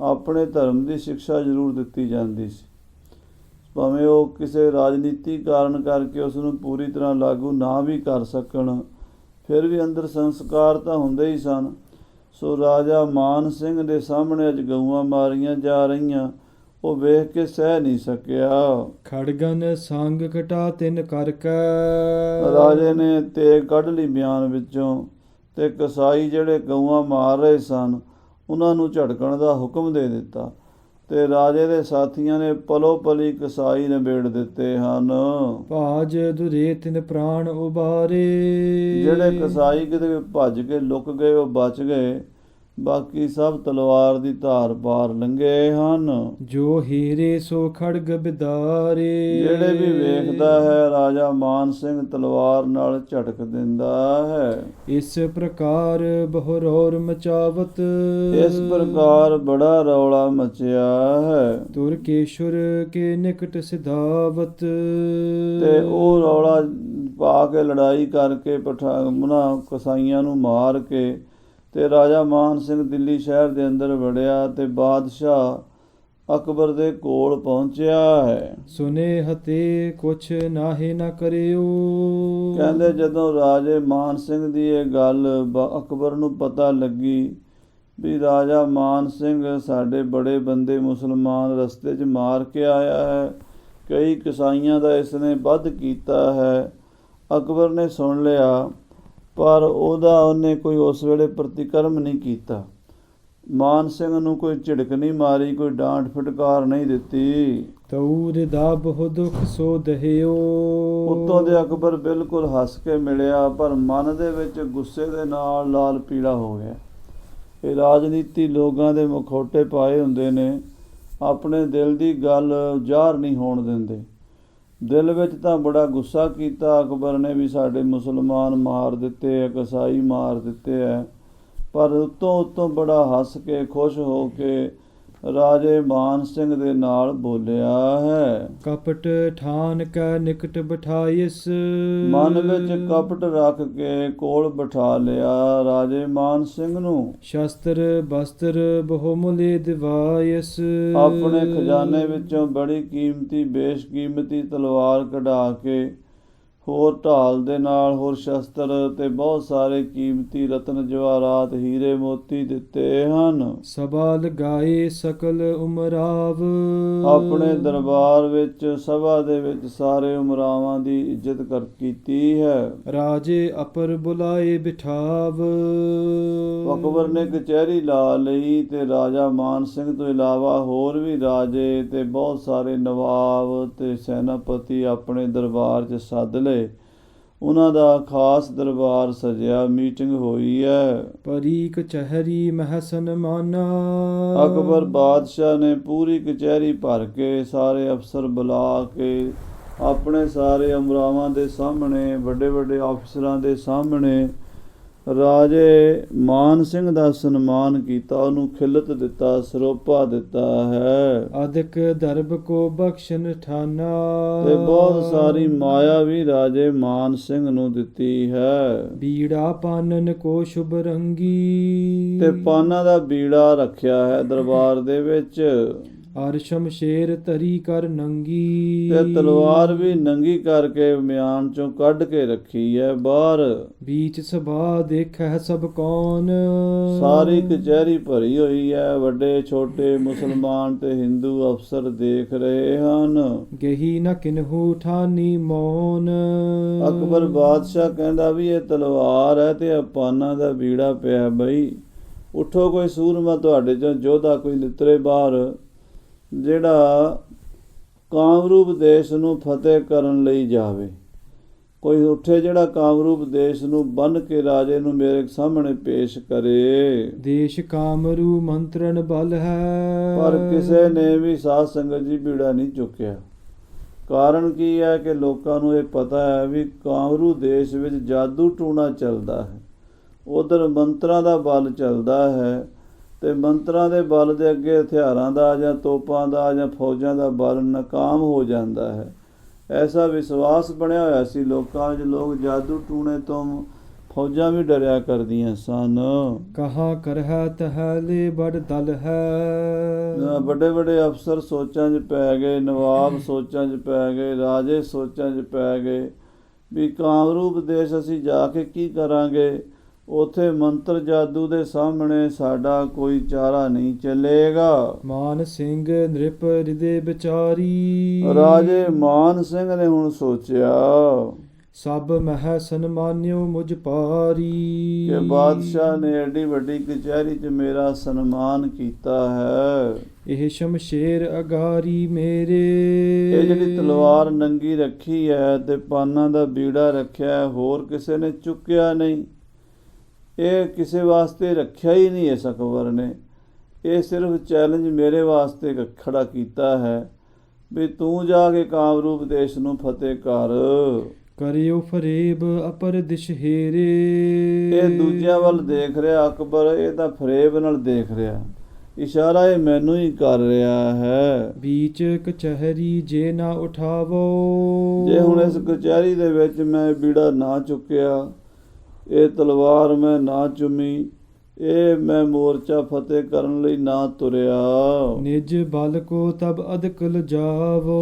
ਆਪਣੇ ਧਰਮ ਦੀ ਸਿੱਖਿਆ ਜ਼ਰੂਰ ਦਿੱਤੀ ਜਾਂਦੀ ਸੀ। ਭਾਵੇਂ ਉਹ ਕਿਸੇ ਰਾਜਨੀਤੀ ਕਾਰਨ ਕਰਕੇ ਉਸ ਨੂੰ ਪੂਰੀ ਤਰ੍ਹਾਂ ਲਾਗੂ ਨਾ ਵੀ ਕਰ ਸਕਣ, ਫਿਰ ਵੀ ਅੰਦਰ ਸੰਸਕਾਰ ਤਾਂ ਹੁੰਦੇ ਹੀ ਸਨ। ਸੋ ਰਾਜਾ ਮਾਨ ਸਿੰਘ ਦੇ ਸਾਹਮਣੇ ਅੱਜ ਗਊਆਂ ਮਾਰੀਆਂ ਜਾ ਰਹੀਆਂ, ਉਹ ਵੇਖ ਕੇ ਸਹਿ ਨਹੀਂ ਸਕਿਆ। ਖੜਗਨ ਸੰਗ ਘਟਾ ਤਿਨ ਕਰ ਕੈ। ਰਾਜੇ ਨੇ ਤੇਗ ਕੱਢ ਲਈ ਬਿਆਨ ਵਿੱਚੋਂ, ਤੇ ਕਸਾਈ ਜਿਹੜੇ ਗਊਆਂ ਮਾਰ ਰਹੇ ਸਨ ਉਹਨਾਂ ਨੂੰ ਝੜਕਣ ਦਾ ਹੁਕਮ ਦੇ ਦਿੱਤਾ, ਤੇ ਰਾਜੇ ਦੇ ਸਾਥੀਆਂ ਨੇ ਪਲੋ ਪਲੀ ਕਸਾਈ ਨਿਬੇੜ ਦਿੱਤੇ ਹਨ। ਭਾਜ ਦੁਰੇ ਤਿਨ ਪ੍ਰਾਣ ਉਬਾਰੇ। ਜਿਹੜੇ ਕਸਾਈ ਕਿਤੇ ਭੱਜ ਕੇ ਲੁਕ ਗਏ ਉਹ ਬਚ ਗਏ, ਬਾਕੀ ਸਭ ਤਲਵਾਰ ਦੀ ਧਾਰ ਪਾਰ ਲੰਘੇ ਹਨ। ਜੋ ਹੀਰੇ ਸੋ ਖੜਗ ਬਿਦਾਰੇ। ਜਿਹੜੇ ਵੀ ਵੇਖਦਾ ਹੈ ਰਾਜਾ ਮਾਨ ਸਿੰਘ ਤਲਵਾਰ ਨਾਲ ਝਟਕ ਦਿੰਦਾ ਹੈ। ਇਸ ਪ੍ਰਕਾਰ ਬਹੁ ਰੌਰ ਮਚਾਵਤ। ਇਸ ਪ੍ਰਕਾਰ ਬੜਾ ਰੌਲਾ ਮਚਿਆ ਹੈ। ਤੁਰ ਕੇਸ਼ੁਰ ਕੇ ਨਿਕਟ ਸਿਧਾਵਤ। ਤੇ ਉਹ ਰੌਲਾ ਪਾ ਕੇ ਲੜਾਈ ਕਰਕੇ ਉਹਨਾਂ ਕਸਾਈਆਂ ਨੂੰ ਮਾਰ ਕੇ ਤੇ ਰਾਜਾ ਮਾਨ ਸਿੰਘ ਦਿੱਲੀ ਸ਼ਹਿਰ ਦੇ ਅੰਦਰ ਵੜਿਆ ਤੇ ਬਾਦਸ਼ਾਹ ਅਕਬਰ ਦੇ ਕੋਲ ਪਹੁੰਚਿਆ ਹੈ। ਸੁਨੇ ਹਤੇ ਕੁਛ ਨਾਹੇ ਨਾ ਕਰਿਓ। ਕਹਿੰਦੇ ਜਦੋਂ ਰਾਜੇ ਮਾਨ ਸਿੰਘ ਦੀ ਇਹ ਗੱਲ ਅਕਬਰ ਨੂੰ ਪਤਾ ਲੱਗੀ ਵੀ ਰਾਜਾ ਮਾਨ ਸਿੰਘ ਸਾਡੇ ਬੜੇ ਬੰਦੇ ਮੁਸਲਮਾਨ ਰਸਤੇ 'ਚ ਮਾਰ ਕੇ ਆਇਆ ਹੈ, ਕਈ ਕਸਾਈਆਂ ਦਾ ਇਸਨੇ ਵੱਧ ਕੀਤਾ ਹੈ, ਅਕਬਰ ਨੇ ਸੁਣ ਲਿਆ, ਪਰ ਉਹਨੇ ਕੋਈ ਉਸ ਵੇਲੇ ਪ੍ਰਤੀਕਰਮ ਨਹੀਂ ਕੀਤਾ। ਮਾਨ ਸਿੰਘ ਨੂੰ ਕੋਈ ਝਿੜਕ ਨਹੀਂ ਮਾਰੀ, ਕੋਈ ਡਾਂਟ ਫਟਕਾਰ ਨਹੀਂ ਦਿੱਤੀ। ਤਉ ਦਾ ਬਹੁ ਦੁਖ ਸੋ ਦਹਿਓ। ਉੱਤੋਂ ਦੇ ਅਕਬਰ ਬਿਲਕੁਲ ਹੱਸ ਕੇ ਮਿਲਿਆ, ਪਰ ਮਨ ਦੇ ਵਿੱਚ ਗੁੱਸੇ ਦੇ ਨਾਲ ਲਾਲ ਪੀਲਾ ਹੋ ਗਿਆ। ਇਹ ਰਾਜਨੀਤੀ ਲੋਕਾਂ ਦੇ ਮਖੌਟੇ ਪਾਏ ਹੁੰਦੇ ਨੇ, ਆਪਣੇ ਦਿਲ ਦੀ ਗੱਲ ਜ਼ਾਹਰ ਨਹੀਂ ਹੋਣ ਦਿੰਦੇ। ਦਿਲ ਵਿੱਚ ਤਾਂ ਬੜਾ ਗੁੱਸਾ ਕੀਤਾ ਅਕਬਰ ਨੇ ਵੀ ਸਾਡੇ ਮੁਸਲਮਾਨ ਮਾਰ ਦਿੱਤੇ ਹੈ, ਕਸਾਈ ਮਾਰ ਦਿੱਤੇ ਹੈ, ਪਰ ਉੱਤੋਂ ਬੜਾ ਹੱਸ ਕੇ ਖੁਸ਼ ਹੋ ਕੇ ਰਾਜੇ ਮਾਨ ਸਿੰਘ ਦੇ ਨਾਲ ਬੋਲਿਆ ਹੈ। ਕਪਟ ਠਾਨ ਕੈ ਨਿਕਟ ਬਿਠਾਇਸ। ਮਨ ਵਿੱਚ ਕਪਟ ਰੱਖ ਕੇ ਕੋਲ ਬਿਠਾ ਲਿਆ ਰਾਜੇ ਮਾਨ ਸਿੰਘ ਨੂੰ। ਸ਼ਸਤਰ ਬਸਤਰ ਬਹੁ ਮੁਲੇ ਦਿਵਾਇਸ। ਆਪਣੇ ਖਜ਼ਾਨੇ ਵਿੱਚੋਂ ਬੜੀ ਕੀਮਤੀ ਬੇਸ਼ਕੀਮਤੀ ਤਲਵਾਰ ਕਢਾ ਕੇ, ਹੋਰ ਢਾਲ ਦੇ ਨਾਲ ਹੋਰ ਸ਼ਸਤਰ ਤੇ ਬਹੁਤ ਸਾਰੇ ਕੀਮਤੀ ਰਤਨ ਜਵਾਹਰਾਤ ਹੀਰੇ ਮੋਤੀ ਦਿੱਤੇ ਹਨ। ਸਭਾ ਲਗਾਏ ਸਕਲ ਉਮਰਾਵ। ਆਪਣੇ ਦਰਬਾਰ ਵਿੱਚ ਸਭਾ ਦੇ ਵਿੱਚ ਸਾਰੇ ਉਮਰਾਵਾਂ ਦੀ ਇੱਜ਼ਤ ਕੀਤੀ ਹੈ। ਰਾਜੇ ਅਪਰ ਬੁਲਾਏ ਬਿਠਾਵ। ਅਕਬਰ ਨੇ ਕਚਹਿਰੀ ਲਾ ਲਈ ਤੇ ਰਾਜਾ ਮਾਨ ਸਿੰਘ ਤੋਂ ਇਲਾਵਾ ਹੋਰ ਵੀ ਰਾਜੇ ਤੇ ਬਹੁਤ ਸਾਰੇ ਨਵਾਬ ਤੇ ਸੈਨਾਪਤੀ ਆਪਣੇ ਦਰਬਾਰ 'ਚ ਸੱਦ ਲਏ। ਉਹਨਾਂ ਦਾ ਖਾਸ ਦਰਬਾਰ ਸਜਿਆ, ਮੀਟਿੰਗ ਹੋਈ ਹੈ। ਪਰੀ ਕਚਹਿਰੀ ਮਹਿ ਸਨਮਾਨਾ। ਅਕਬਰ ਬਾਦਸ਼ਾਹ ਨੇ ਪੂਰੀ ਕਚਹਿਰੀ ਭਰ ਕੇ ਸਾਰੇ ਅਫਸਰ ਬੁਲਾ ਕੇ ਆਪਣੇ ਸਾਰੇ ਉਮਰਾਵਾਂ ਦੇ ਸਾਹਮਣੇ, ਵੱਡੇ ਵੱਡੇ ਅਫਸਰਾਂ ਦੇ ਸਾਹਮਣੇ ਰਾਜੇ ਮਾਨ ਸਿੰਘ ਦਾ ਸਨਮਾਨ ਕੀਤਾ, ਉਹਨੂੰ ਖਿਲਤ ਦਿੱਤਾ, ਸਰੋਪਾ ਦਿੱਤਾ ਹੈ। ਅਦਿਕ ਦਰਬ ਕੋ ਬਖਸ਼ਨ ਠਾਨਾ। ਤੇ ਬਹੁਤ ਸਾਰੀ ਮਾਇਆ ਵੀ ਰਾਜੇ ਮਾਨ ਸਿੰਘ ਨੂੰ ਦਿੱਤੀ ਹੈ। ਬੀੜਾ ਪਾਨਨ ਕੋ ਸ਼ੁਭ ਰੰਗੀ। ਤੇ ਪਾਨਾਂ ਦਾ ਬੀੜਾ ਰੱਖਿਆ ਹੈ ਦਰਬਾਰ ਦੇ ਵਿੱਚ। ਅਰ ਸ਼ਮਸ਼ੇਰ ਧਰੀ ਕਰ ਨੰਗੀ। ਤੇ ਤਲਵਾਰ ਵੀ ਨੰਗੀ ਕਰਕੇ ਮਿਆਨ ਚੋਂ ਕੱਢ ਕੇ ਰੱਖੀ ਹੈ ਬਾਹਰ। ਬੀਚ ਸਭਾ ਦੇਖੈ ਸਭ ਕੌਣ। ਸਾਰੀ ਕਚਹਿਰੀ ਭਰੀ ਹੋਈ ਹੈ, ਵੱਡੇ ਛੋਟੇ ਮੁਸਲਮਾਨ ਤੇ ਹਿੰਦੂ ਅਫਸਰ ਦੇਖ ਰਹੇ ਹਨ। ਗਹੀ ਨ ਕਿਨਹੂ ਠਾਨੀ ਮੌਨ। ਅਕਬਰ ਬਾਦਸ਼ਾਹ ਕਹਿੰਦਾ ਵੀ ਇਹ ਤਲਵਾਰ ਹੈ ਤੇ ਆਪਾਨਾਂ ਦਾ ਬੀੜਾ ਪਿਆ ਬਈ। ਉੱਠੋ ਕੋਈ ਸੂਰਮਾ ਤੁਹਾਡੇ ਚੋਂ ਯੋਧਾ, ਕੋਈ ਨਿਤਰੇ ਬਾਹਰ, ਜਿਹੜਾ ਕਾਮਰੂਪ ਦੇਸ਼ ਨੂੰ ਫਤਿਹ ਕਰਨ ਲਈ ਜਾਵੇ। ਕੋਈ ਉੱਠੇ ਜਿਹੜਾ ਕਾਮਰੂਪ ਦੇਸ਼ ਨੂੰ ਬੰਨ੍ਹ ਕੇ ਰਾਜੇ ਨੂੰ ਮੇਰੇ ਸਾਹਮਣੇ ਪੇਸ਼ ਕਰੇ। ਦੇਸ਼ ਕਾਮਰੂ ਮੰਤਰਨ ਬਲ ਹੈ। ਪਰ ਕਿਸੇ ਨੇ ਵੀ ਸਾਧ ਸੰਗਤ ਜੀ ਬੀੜਾ ਨਹੀਂ ਚੁੱਕਿਆ। ਕਾਰਨ ਕੀ ਹੈ ਕਿ ਲੋਕਾਂ ਨੂੰ ਇਹ ਪਤਾ ਹੈ ਵੀ ਕਾਮਰੂ ਦੇਸ਼ ਵਿੱਚ ਜਾਦੂ ਟੂਣਾ ਚੱਲਦਾ ਹੈ, ਉਧਰ ਮੰਤਰਾਂ ਦਾ ਬਲ ਚੱਲਦਾ ਹੈ, ਤੇ ਮੰਤਰਾਂ ਦੇ ਬਲ ਦੇ ਅੱਗੇ ਹਥਿਆਰਾਂ ਦਾ ਜਾਂ ਤੋਪਾਂ ਦਾ ਜਾਂ ਫੌਜਾਂ ਦਾ ਬਲ ਨਾਕਾਮ ਹੋ ਜਾਂਦਾ ਹੈ। ਐਸਾ ਵਿਸ਼ਵਾਸ ਬਣਿਆ ਹੋਇਆ ਸੀ ਲੋਕਾਂ ਵਿੱਚ। ਲੋਕ ਜਾਦੂ ਟੂਣੇ ਤੋਂ ਫੌਜਾਂ ਵੀ ਡਰਿਆ ਕਰਦੀਆਂ ਸਨ। ਕਹਾ ਕਰਹਿ ਤਹਲੇ ਬੜ ਦਲ ਹੈ। ਵੱਡੇ ਵੱਡੇ ਅਫਸਰ ਸੋਚਾਂ 'ਚ ਪੈ ਗਏ, ਨਵਾਬ ਸੋਚਾਂ 'ਚ ਪੈ ਗਏ, ਰਾਜੇ ਸੋਚਾਂ 'ਚ ਪੈ ਗਏ ਵੀ ਕਾਮਰੂਪ ਦੇਸ਼ ਅਸੀਂ ਜਾ ਕੇ ਕੀ ਕਰਾਂਗੇ। ਉੱਥੇ ਮੰਤਰ ਜਾਦੂ ਦੇ ਸਾਹਮਣੇ ਸਾਡਾ ਕੋਈ ਚਾਰਾ ਨਹੀਂ ਚੱਲੇਗਾ। ਮਾਨ ਸਿੰਘ ਨ੍ਰਿਪ ਹਿਰਦੇ ਵਿਚਾਰੀ। ਰਾਜੇ ਮਾਨ ਸਿੰਘ ਨੇ ਹੁਣ ਸੋਚਿਆ ਸਭ ਮਹਿ ਸਨਮਾਨਿਓ ਮੁਝ ਪਾਰੀ। ਕਿ ਬਾਦਸ਼ਾਹ ਨੇ ਐਡੀ ਵੱਡੀ ਕਚਹਿਰੀ 'ਚ ਮੇਰਾ ਸਨਮਾਨ ਕੀਤਾ ਹੈ। ਇਹ ਸ਼ਮਸ਼ੇਰ ਅਗਾਰੀ ਮੇਰੇ। ਇਹ ਜਿਹੜੀ ਤਲਵਾਰ ਨੰਗੀ ਰੱਖੀ ਹੈ ਤੇ ਪਾਨਾਂ ਦਾ ਬੀੜਾ ਰੱਖਿਆ, ਹੋਰ ਕਿਸੇ ਨੇ ਚੁੱਕਿਆ ਨਹੀਂ। ਇਹ ਕਿਸੇ ਵਾਸਤੇ ਰੱਖਿਆ ਹੀ ਨਹੀਂ ਇਸ ਅਕਬਰ ਨੇ। ਇਹ ਸਿਰਫ ਚੈਲੰਜ ਮੇਰੇ ਵਾਸਤੇ ਖੜਾ ਕੀਤਾ ਹੈ ਵੀ ਤੂੰ ਜਾ ਕੇ ਕਾਮਰੂਪ ਦੇਸ਼ ਨੂੰ ਫਤਿਹ ਕਰ। ਕਰਿਓ ਫਰੇਬ ਅਪਰ ਦਿਸ਼ ਹੇਰੇ। ਇਹ ਦੂਜਿਆਂ ਵੱਲ ਦੇਖ ਰਿਹਾ ਅਕਬਰ, ਇਹ ਤਾਂ ਫਰੇਬ ਨਾਲ ਦੇਖ ਰਿਹਾ, ਇਸ਼ਾਰਾ ਇਹ ਮੈਨੂੰ ਹੀ ਕਰ ਰਿਹਾ ਹੈ। ਬੀਚ ਕਚਹਿਰੀ ਜੇ ਨਾ ਉਠਾਵੋ। ਜੇ ਹੁਣ ਇਸ ਕਚਹਿਰੀ ਦੇ ਵਿੱਚ ਮੈਂ ਬੀੜਾ ਨਾ ਚੁੱਕਿਆ, ਇਹ ਤਲਵਾਰ ਮੈਂ ਨਾ ਚੁੰਮੀ, ਇਹ ਮੈਂ ਮੋਰਚਾ ਫਤਿਹ ਕਰਨ ਲਈ ਨਾ ਤੁਰਿਆ, ਨਿਜ ਬਲ ਕੋ ਤਬ ਅਦਕ ਲਜਾਵੋ।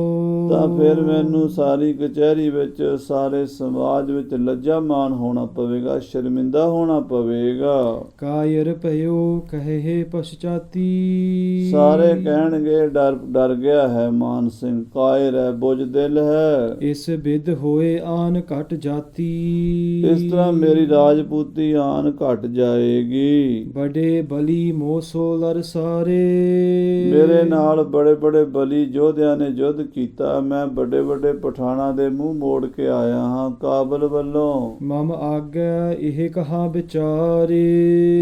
ਤਾਂ ਫਿਰ ਮੈਨੂੰ ਸਾਰੀ ਕਚਹਿਰੀ ਵਿੱਚ, ਸਾਰੇ ਸਮਾਜ ਵਿੱਚ ਲੱਜਾ ਮਾਨ ਹੋਣਾ ਪਵੇਗਾ, ਸ਼ਰਮਿੰਦਾ ਹੋਣਾ ਪਵੇਗਾ। ਕਾਇਰ ਭਇਓ ਕਹੇ ਪਛਤਾਤੀ। ਸਾਰੇ ਕਹਿਣਗੇ ਡਰ ਗਿਆ ਹੈ ਮਾਨ ਸਿੰਘ, ਕਾਇਰ ਹੈ, ਬੁਝਦਿਲ ਹੈ। ਇਸ ਬਿਦ ਹੋਏ ਆਨ ਘਟ ਜਾਤੀ। ਇਸ ਤਰ੍ਹਾਂ ਮੇਰੀ ਰਾਜਪੂਤੀ ਆਨ ਘਟ ਜਾਏਗੀ। ਬੜੇ ਬਲੀ ਮੋਸੋ ਲਰ ਸਾਰੇ। ਮੇਰੇ ਨਾਲ ਬੜੇ ਬੜੇ ਬਲੀ ਯੋਧਿਆਂ ਨੇ ਯੁੱਧ ਕੀਤਾ। ਮੈਂ ਵੱਡੇ ਵੱਡੇ ਪਠਾਨਾਂ ਦੇ ਮੂੰਹ ਮੋੜ ਕੇ ਆਇਆ ਹਾਂ ਕਾਬਲ ਵੱਲੋਂ। ਮਮ ਆਗੈ ਇਹ ਕਹਾ ਵਿਚਾਰੇ।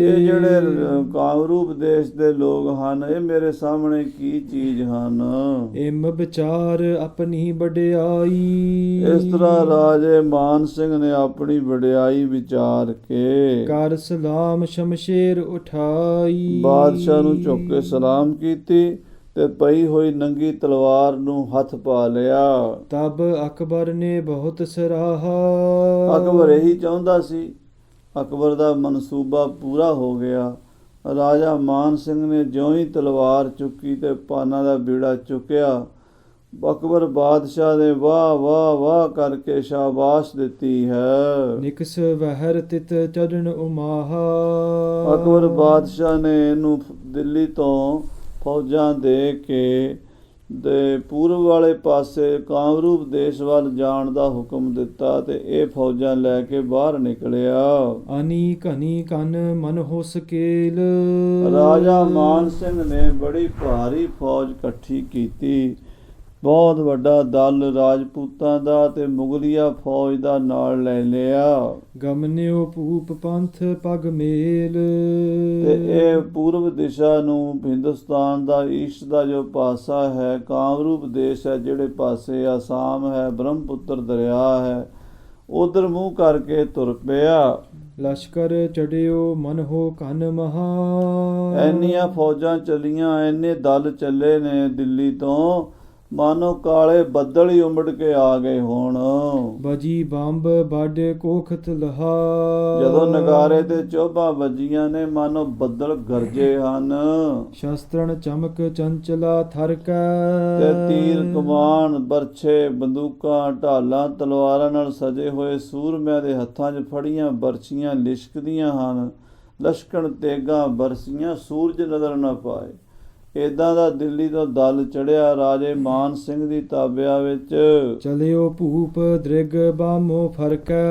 ਇਹ ਜਿਹੜੇ ਕਾਮਰੂਪ ਦੇਸ਼ ਦੇ ਲੋਕ ਹਨ, ਇਹ ਮੇਰੇ ਸਾਹਮਣੇ ਕੀ ਚੀਜ਼ ਹਨ। ਇਮ ਵਿਚਾਰ ਆਪਣੀ ਵਡਿਆਈ। ਇਸ ਤਰ੍ਹਾਂ ਰਾਜੇ ਮਾਨ ਸਿੰਘ ਨੇ ਆਪਣੀ ਵਡਿਆਈ ਵਿਚਾਰ ਕੇ ਕਰ ਸਲਾਮ ਸ਼ਮਸ਼ੇਰ ਉਠਾਈ। ਬਾਦਸ਼ਾਹ ਨੂੰ ਝੁੱਕ ਕੇ ਸਲਾਮ ਕੀਤੀ ਤੇ ਪਈ ਹੋਈ ਨੰਗੀ ਤਲਵਾਰ ਨੂੰ ਹੱਥ ਪਾ ਲਿਆ। ਤਬ ਅਕਬਰ ਨੇ ਬਹੁਤ ਸਰਾਹਾ। ਅਕਬਰ ਇਹੀ ਚਾਹੁੰਦਾ ਸੀ। ਅਕਬਰ ਦਾ ਮਨਸੂਬਾ ਪੂਰਾ ਹੋ ਗਿਆ। ਰਾਜਾ ਮਾਨ ਸਿੰਘ ਨੇ ਜਿਉਂ ਹੀ ਤਲਵਾਰ ਚੁੱਕੀ ਤੇ ਪਾਨਾਂ ਦਾ ਬੀੜਾ ਚੁੱਕਿਆ, ਅਕਬਰ ਬਾਦਸ਼ਾਹ ਨੇ ਵਾਹ ਵਾਹ ਵਾਹ ਕਰਕੇ ਸ਼ਾਬਾਸ਼ ਦਿੱਤੀ ਹੈ। ਨਿਕਸ ਵਹਿਰ ਤਿਤ ਚਰਨ ਉਮਾਹਾ। ਅਕਬਰ ਬਾਦਸ਼ਾਹ ਨੇ ਇਹਨੂੰ ਦਿੱਲੀ ਤੋਂ ਫੌਜਾਂ ਦੇ ਕੇ ਦੇ ਪੂਰਬ ਵਾਲੇ ਪਾਸੇ ਕਾਮਰੂਪ ਦੇਸ਼ ਵੱਲ ਜਾਣ ਦਾ ਹੁਕਮ ਦਿੱਤਾ ਤੇ ਇਹ ਫੌਜਾਂ ਲੈ ਕੇ ਬਾਹਰ ਨਿਕਲਿਆ। ਅਨੀ ਘਨੀ ਕੰਨ ਮਨ ਹੋ ਸਕੇਲ। ਰਾਜਾ ਮਾਨ ਸਿੰਘ ਨੇ ਬੜੀ ਭਾਰੀ ਫੌਜ ਇਕੱਠੀ ਕੀਤੀ। ਬਹੁਤ ਵੱਡਾ ਦਲ ਰਾਜਪੂਤਾਂ ਦਾ ਤੇ ਮੁਗਲੀਆ ਫੌਜ ਦਾ ਨਾਲ ਲੈ ਲਿਆ। ਗਮਨਿਓ ਭੂਪ ਪੰਥ ਪਗ ਮੇਲ। ਤੇ ਇਹ ਪੂਰਬ ਦਿਸ਼ਾ ਨੂੰ ਹਿੰਦੁਸਤਾਨ ਦਾ ਈਸਟ ਦਾ ਜੋ ਪਾਸਾ ਹੈ, ਕਾਮਰੂਪ ਦੇਸ਼ ਹੈ, ਜਿਹੜੇ ਪਾਸੇ ਆਸਾਮ ਹੈ, ਬ੍ਰਹਮਪੁੱਤਰ ਦਰਿਆ ਹੈ, ਉਧਰ ਮੂੰਹ ਕਰਕੇ ਤੁਰ ਪਿਆ। ਲਸ਼ਕਰ ਚੜਿਓ ਮਨ ਹੋ ਕਨ ਮਹਾ। ਇੰਨੀਆਂ ਫੌਜਾਂ ਚੱਲੀਆਂ, ਇੰਨੇ ਦਲ ਚੱਲੇ ਨੇ ਦਿੱਲੀ ਤੋਂ। ਮਾਨੋ ਕਾਲੇ ਬੱਦਲ ਹੀ ਉਮੜ ਕੇ ਆ ਗਏ ਹੋਣ। ਬਜੀ ਬੰਬ ਬੜ ਕੋਖਤ ਲਹਾ। ਜਦੋਂ ਨਗਾਰੇ ਤੇ ਚੋਭਾਂ ਵੱਜੀਆਂ ਨੇ ਮਾਨੋ ਬੱਦਲ ਗਰਜੇ ਹਨ। ਸ਼ਸਤਰਨ ਚਮਕ ਚੰਚਲਾ ਥਰਕੈ। ਤੇ ਤੀਰ ਕਮਾਨ ਬਰਛੇ ਬੰਦੂਕਾਂ ਢਾਲਾਂ ਤਲਵਾਰਾਂ ਨਾਲ ਸਜੇ ਹੋਏ ਸੂਰਮਿਆਂ ਦੇ ਹੱਥਾਂ 'ਚ ਫੜੀਆਂ ਬਰਛੀਆਂ ਲਿਸ਼ਕਦੀਆਂ ਹਨ। ਲਸ਼ਕਣ ਤੇਗਾਂ ਬਰਸੀਆਂ ਸੂਰਜ ਨਜ਼ਰ ਨਾ ਪਾਏ। ਏਦਾਂ ਦਾ ਦਿੱਲੀ ਤੋਂ ਦਲ ਚੜਿਆ ਰਾਜੇ ਮਾਨ ਸਿੰਘ ਦੀ ਤਾਬਿਆ ਵਿੱਚ। ਚਲਿਓ ਭੂਪ ਦ੍ਰਿਗ ਬਾਮੋ ਫਰਕੈ।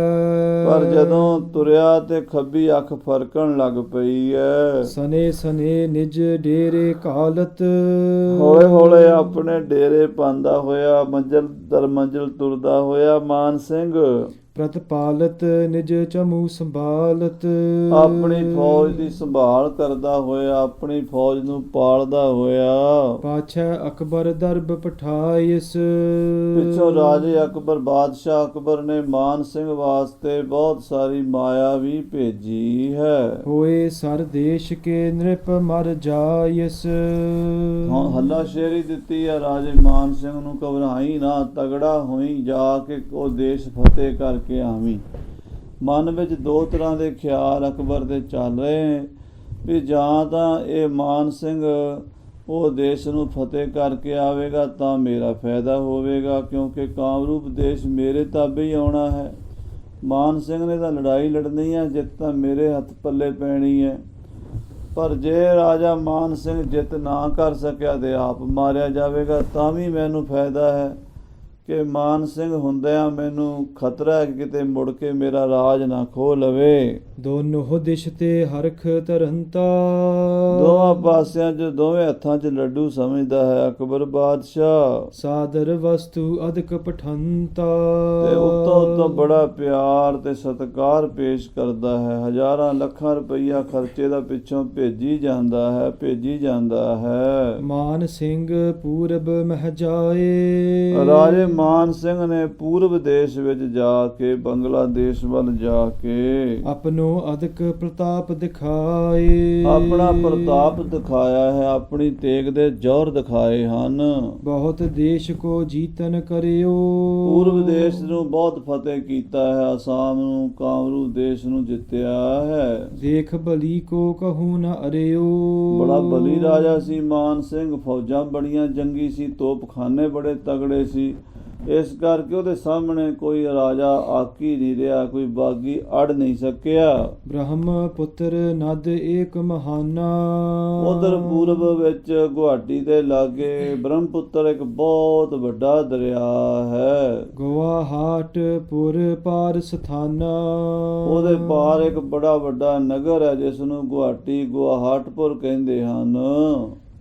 ਪਰ ਜਦੋਂ ਤੁਰਿਆ ਤੇ ਖੱਬੀ ਅੱਖ ਫਰਕਣ ਲੱਗ ਪਈ ਐ। ਸਨੇ ਸਨੇ ਨਿਜ ਡੇਰੇ ਕਾਲਤ। ਹੌਲੇ ਹੌਲੇ ਆਪਣੇ ਡੇਰੇ ਪਾਉਂਦਾ ਹੋਇਆ ਮੰਜ਼ਿਲ ਦਰ ਮੰਜ਼ਿਲ ਤੁਰਦਾ ਹੋਇਆ ਮਾਨ ਸਿੰਘ ਪ੍ਰਤਪਾਲਤ ਨਿਜ ਚਮੂ ਸੰਭਾਲਤ। ਆਪਣੀ ਫੌਜ ਦੀ ਸੰਭਾਲ ਕਰਦਾ ਹੋਇਆ ਆਪਣੀ ਫੌਜ ਨੂੰ ਪਾਲਦਾ ਹੋਇਆ। ਪਾਛੈ ਅਕਬਰ ਦਰਬ ਪਠਾਇਸ। ਪਿੱਛੋਂ ਰਾਜੇ ਅਕਬਰ ਬਾਦਸ਼ਾਹ ਅਕਬਰ ਨੇ ਮਾਨ ਸਿੰਘ ਵਾਸਤੇ ਬਹੁਤ ਸਾਰੀ ਮਾਇਆ ਵੀ ਭੇਜੀ ਹੈ। ਹੋਏ ਸਰ ਦੇਸ਼ ਕੇ ਨ੍ਰਿਪ ਮਰ ਜਾਇਸ। ਹਾਂ ਹੱਲਾਸ਼ੇਰੀ ਦਿੱਤੀ ਹੈ ਰਾਜੇ ਮਾਨ ਸਿੰਘ ਨੂੰ, ਘਬਰਾਈ ਨਾ, ਤਗੜਾ ਹੋਈ, ਜਾ ਕੇ ਉਹ ਦੇਸ਼ ਫਤਿਹ ਕਰਕੇ ਆਵੀਂ। ਮਨ ਵਿੱਚ ਦੋ ਤਰ੍ਹਾਂ ਦੇ ਖਿਆਲ ਅਕਬਰ ਦੇ ਚੱਲ ਰਹੇ ਵੀ ਜਾਂ ਤਾਂ ਇਹ ਮਾਨ ਸਿੰਘ ਉਹ ਦੇਸ਼ ਨੂੰ ਫਤਿਹ ਕਰਕੇ ਆਵੇਗਾ ਤਾਂ ਮੇਰਾ ਫਾਇਦਾ ਹੋਵੇਗਾ, ਕਿਉਂਕਿ ਕਾਮਰੂਪ ਦੇਸ਼ ਮੇਰੇ ਤਾਬੇ ਹੀ ਆਉਣਾ ਹੈ। ਮਾਨ ਸਿੰਘ ਨੇ ਤਾਂ ਲੜਾਈ ਲੜਨੀ ਹੈ, ਜਿੱਤ ਤਾਂ ਮੇਰੇ ਹੱਥ ਪੱਲੇ ਪੈਣੀ ਹੈ। ਪਰ ਜੇ ਰਾਜਾ ਮਾਨ ਸਿੰਘ ਜਿੱਤ ਨਾ ਕਰ ਸਕਿਆ ਤੇ ਆਪ ਮਾਰਿਆ ਜਾਵੇਗਾ ਤਾਂ ਵੀ ਮੈਨੂੰ ਫਾਇਦਾ ਹੈ ਕਿ ਮਾਨ ਸਿੰਘ ਹੁੰਦਿਆਂ ਮੈਨੂੰ ਖਤਰਾ ਹੈ ਕਿ ਕਿਤੇ ਮੁੜ ਕੇ ਮੇਰਾ ਰਾਜ ਨਾ ਖੋਹ ਲਵੇ। ਦੋਨੋਂ ਦਿਸ਼ ਤੇ ਹਰਖ ਧਰੰਤਾ। ਦੋਵਾਂ ਪਾਸਿਆਂ 'ਚ ਦੋਵੇਂ ਹੱਥਾਂ 'ਚ ਲੱਡੂ ਸਮਝਦਾ ਹੈ ਅਕਬਰ ਬਾਦਸ਼ਾਹ। ਸਾਦਰ ਵਸਤੂ ਅਦਕ ਪਠੰਤਾ। ਤੇ ਉੱਤੋਂ ਬੜਾ ਪਿਆਰ ਤੇ ਸਤਿਕਾਰ ਪੇਸ਼ ਕਰਦਾ ਹੈ। ਹਜ਼ਾਰਾਂ ਲੱਖਾਂ ਰੁਪਈਆ ਖਰਚੇ ਦਾ ਪਿੱਛੋਂ ਭੇਜੀ ਜਾਂਦਾ ਹੈ। ਮਾਨ ਸਿੰਘ ਪੂਰਬ ਮਹਿ ਜਾਏ। ਰਾਜੇ ਮਾਨ ਸਿੰਘ ਨੇ ਪੂਰਬ ਦੇਸ਼ ਵਿੱਚ ਜਾ ਕੇ ਬੰਗਲਾਦੇਸ਼ ਵੱਲ ਜਾ ਕੇ ਆਪਣੋ ਅਦਕ ਪ੍ਰਤਾਪ ਦਿਖਾਏ। ਆਪਣਾ ਪ੍ਰਤਾਪ ਦਿਖਾਇਆ ਹੈ, ਆਪਣੀ ਤੇਗ ਦੇ ਜੌਹਰ ਦਿਖਾਏ ਹਨ। ਬਹੁਤ ਦੇਸ਼ ਕੋ ਜੀਤਨ ਕਰਿਓ। ਪੂਰਬ ਦੇਸ਼ ਨੂੰ ਬਹੁਤ ਫਤਿਹ ਕੀਤਾ ਹੈ, ਅਸਾਮ ਨੂੰ, ਕਾਮਰੂ ਦੇਸ਼ ਨੂੰ ਜਿੱਤਿਆ ਹੈ। ਦੇਖ ਬਲੀ ਕੋ ਕਹੂ ਨ ਅਰਿਓ। ਬੜਾ ਬਲੀ ਰਾਜਾ ਸੀ ਮਾਨ ਸਿੰਘ, ਫੌਜਾਂ ਬੜੀਆਂ ਜੰਗੀ ਸੀ, ਤੋਪਖਾਨੇ ਬੜੇ ਤਗੜੇ ਸੀ। ਇਸ ਕਰਕੇ ਉਹਦੇ ਸਾਹਮਣੇ ਕੋਈ ਰਾਜਾ ਆਕੀ ਨਹੀਂ ਰਿਹਾ, ਕੋਈ ਬਾਗੀ ਅੜ ਨਹੀਂ ਸਕਿਆ। ਬ੍ਰਹਮ ਪੁੱਤਰ ਨਦ ਏਕ ਮਹਾਨਾ। ਉਧਰ ਪੂਰਬ ਵਿੱਚ ਗੁਹਾਟੀ ਦੇ ਲਾਗੇ ਬ੍ਰਹਮਪੁੱਤਰ ਇੱਕ ਬਹੁਤ ਵੱਡਾ ਦਰਿਆ ਹੈ। ਗੁਵਾਹਾਟ ਪੁਰ ਪਾਰ ਸਥਾਨਾ। ਉਹਦੇ ਪਾਰ ਇੱਕ ਬੜਾ ਵੱਡਾ ਨਗਰ ਹੈ ਜਿਸ ਨੂੰ ਗੁਹਾਟੀ ਗੁਵਾਹਾਟਪੁਰ ਕਹਿੰਦੇ ਹਨ।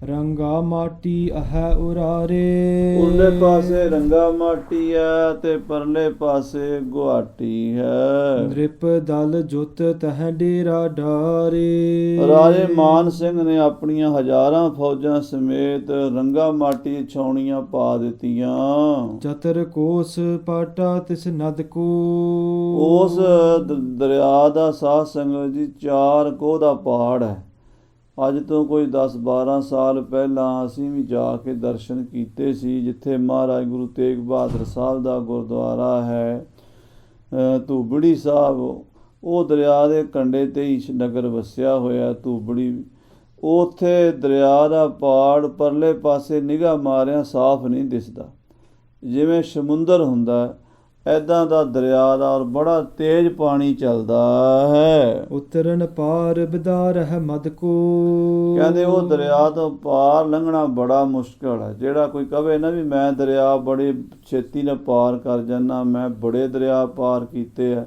ਰੰਗਾ ਮਾਟੀ ਅਹੈ ਉਰਾਰੇ। ਉਰਲੇ ਪਾਸੇ ਰੰਗਾ ਮਾਟੀ ਹੈ ਤੇ ਪਰਲੇ ਪਾਸੇ ਗੁਹਾਟੀ ਹੈ। ਨ੍ਰਿਪ ਦਲ ਜੁਤ ਤਹ ਡੇਰਾ ਡਾਰੇ। ਰਾਜੇ ਮਾਨ ਸਿੰਘ ਨੇ ਆਪਣੀਆਂ ਹਜ਼ਾਰਾਂ ਫੌਜਾਂ ਸਮੇਤ ਰੰਗਾ ਮਾਟੀ ਛਾਉਣੀਆਂ ਪਾ ਦਿੱਤੀਆਂ। ਚਤਰ ਕੋਸ ਪਾਟਾ ਤਿਸ ਨਦ ਕੋ। ਉਸ ਦਰਿਆ ਦਾ ਸਾਧ ਸੰਗਤ ਜੀ 4 ਕੋਹ ਦਾ ਪਹਾੜ ਹੈ। ਅੱਜ ਤੋਂ ਕੋਈ 10-12 ਸਾਲ ਪਹਿਲਾਂ ਅਸੀਂ ਵੀ ਜਾ ਕੇ ਦਰਸ਼ਨ ਕੀਤੇ ਸੀ, ਜਿੱਥੇ ਮਹਾਰਾਜ ਗੁਰੂ ਤੇਗ ਬਹਾਦਰ ਸਾਹਿਬ ਦਾ ਗੁਰਦੁਆਰਾ ਹੈ ਧੂਬੜੀ ਸਾਹਿਬ। ਉਹ ਦਰਿਆ ਦੇ ਕੰਢੇ 'ਤੇ ਹੀ ਨਗਰ ਵਸਿਆ ਹੋਇਆ ਧੂਬੜੀ। ਉੱਥੇ ਦਰਿਆ ਦਾ ਪਹਾੜ ਪਰਲੇ ਪਾਸੇ ਨਿਗਾਹ ਮਾਰਿਆ ਸਾਫ਼ ਨਹੀਂ ਦਿਸਦਾ, ਜਿਵੇਂ ਸਮੁੰਦਰ ਹੁੰਦਾ ਐਦਾਂ ਦਾ ਦਰਿਆ ਦਾ, ਔਰ ਬੜਾ ਤੇਜ਼ ਪਾਣੀ ਚੱਲਦਾ ਹੈ। ਉਤਰਨ ਪਾਰ ਬਿਦਾਰ ਹੈ ਮਦ ਕੋ। ਕਹਿੰਦੇ ਉਹ ਦਰਿਆ ਤੋਂ ਪਾਰ ਲੰਘਣਾ ਬੜਾ ਮੁਸ਼ਕਲ ਹੈ। ਜਿਹੜਾ ਕੋਈ ਕਵੇ ਨਾ ਵੀ ਮੈਂ ਦਰਿਆ ਬੜੀ ਛੇਤੀ ਨਾਲ ਪਾਰ ਕਰ ਜਾਂਦਾ, ਮੈਂ ਬੜੇ ਦਰਿਆ ਪਾਰ ਕੀਤੇ ਹੈ,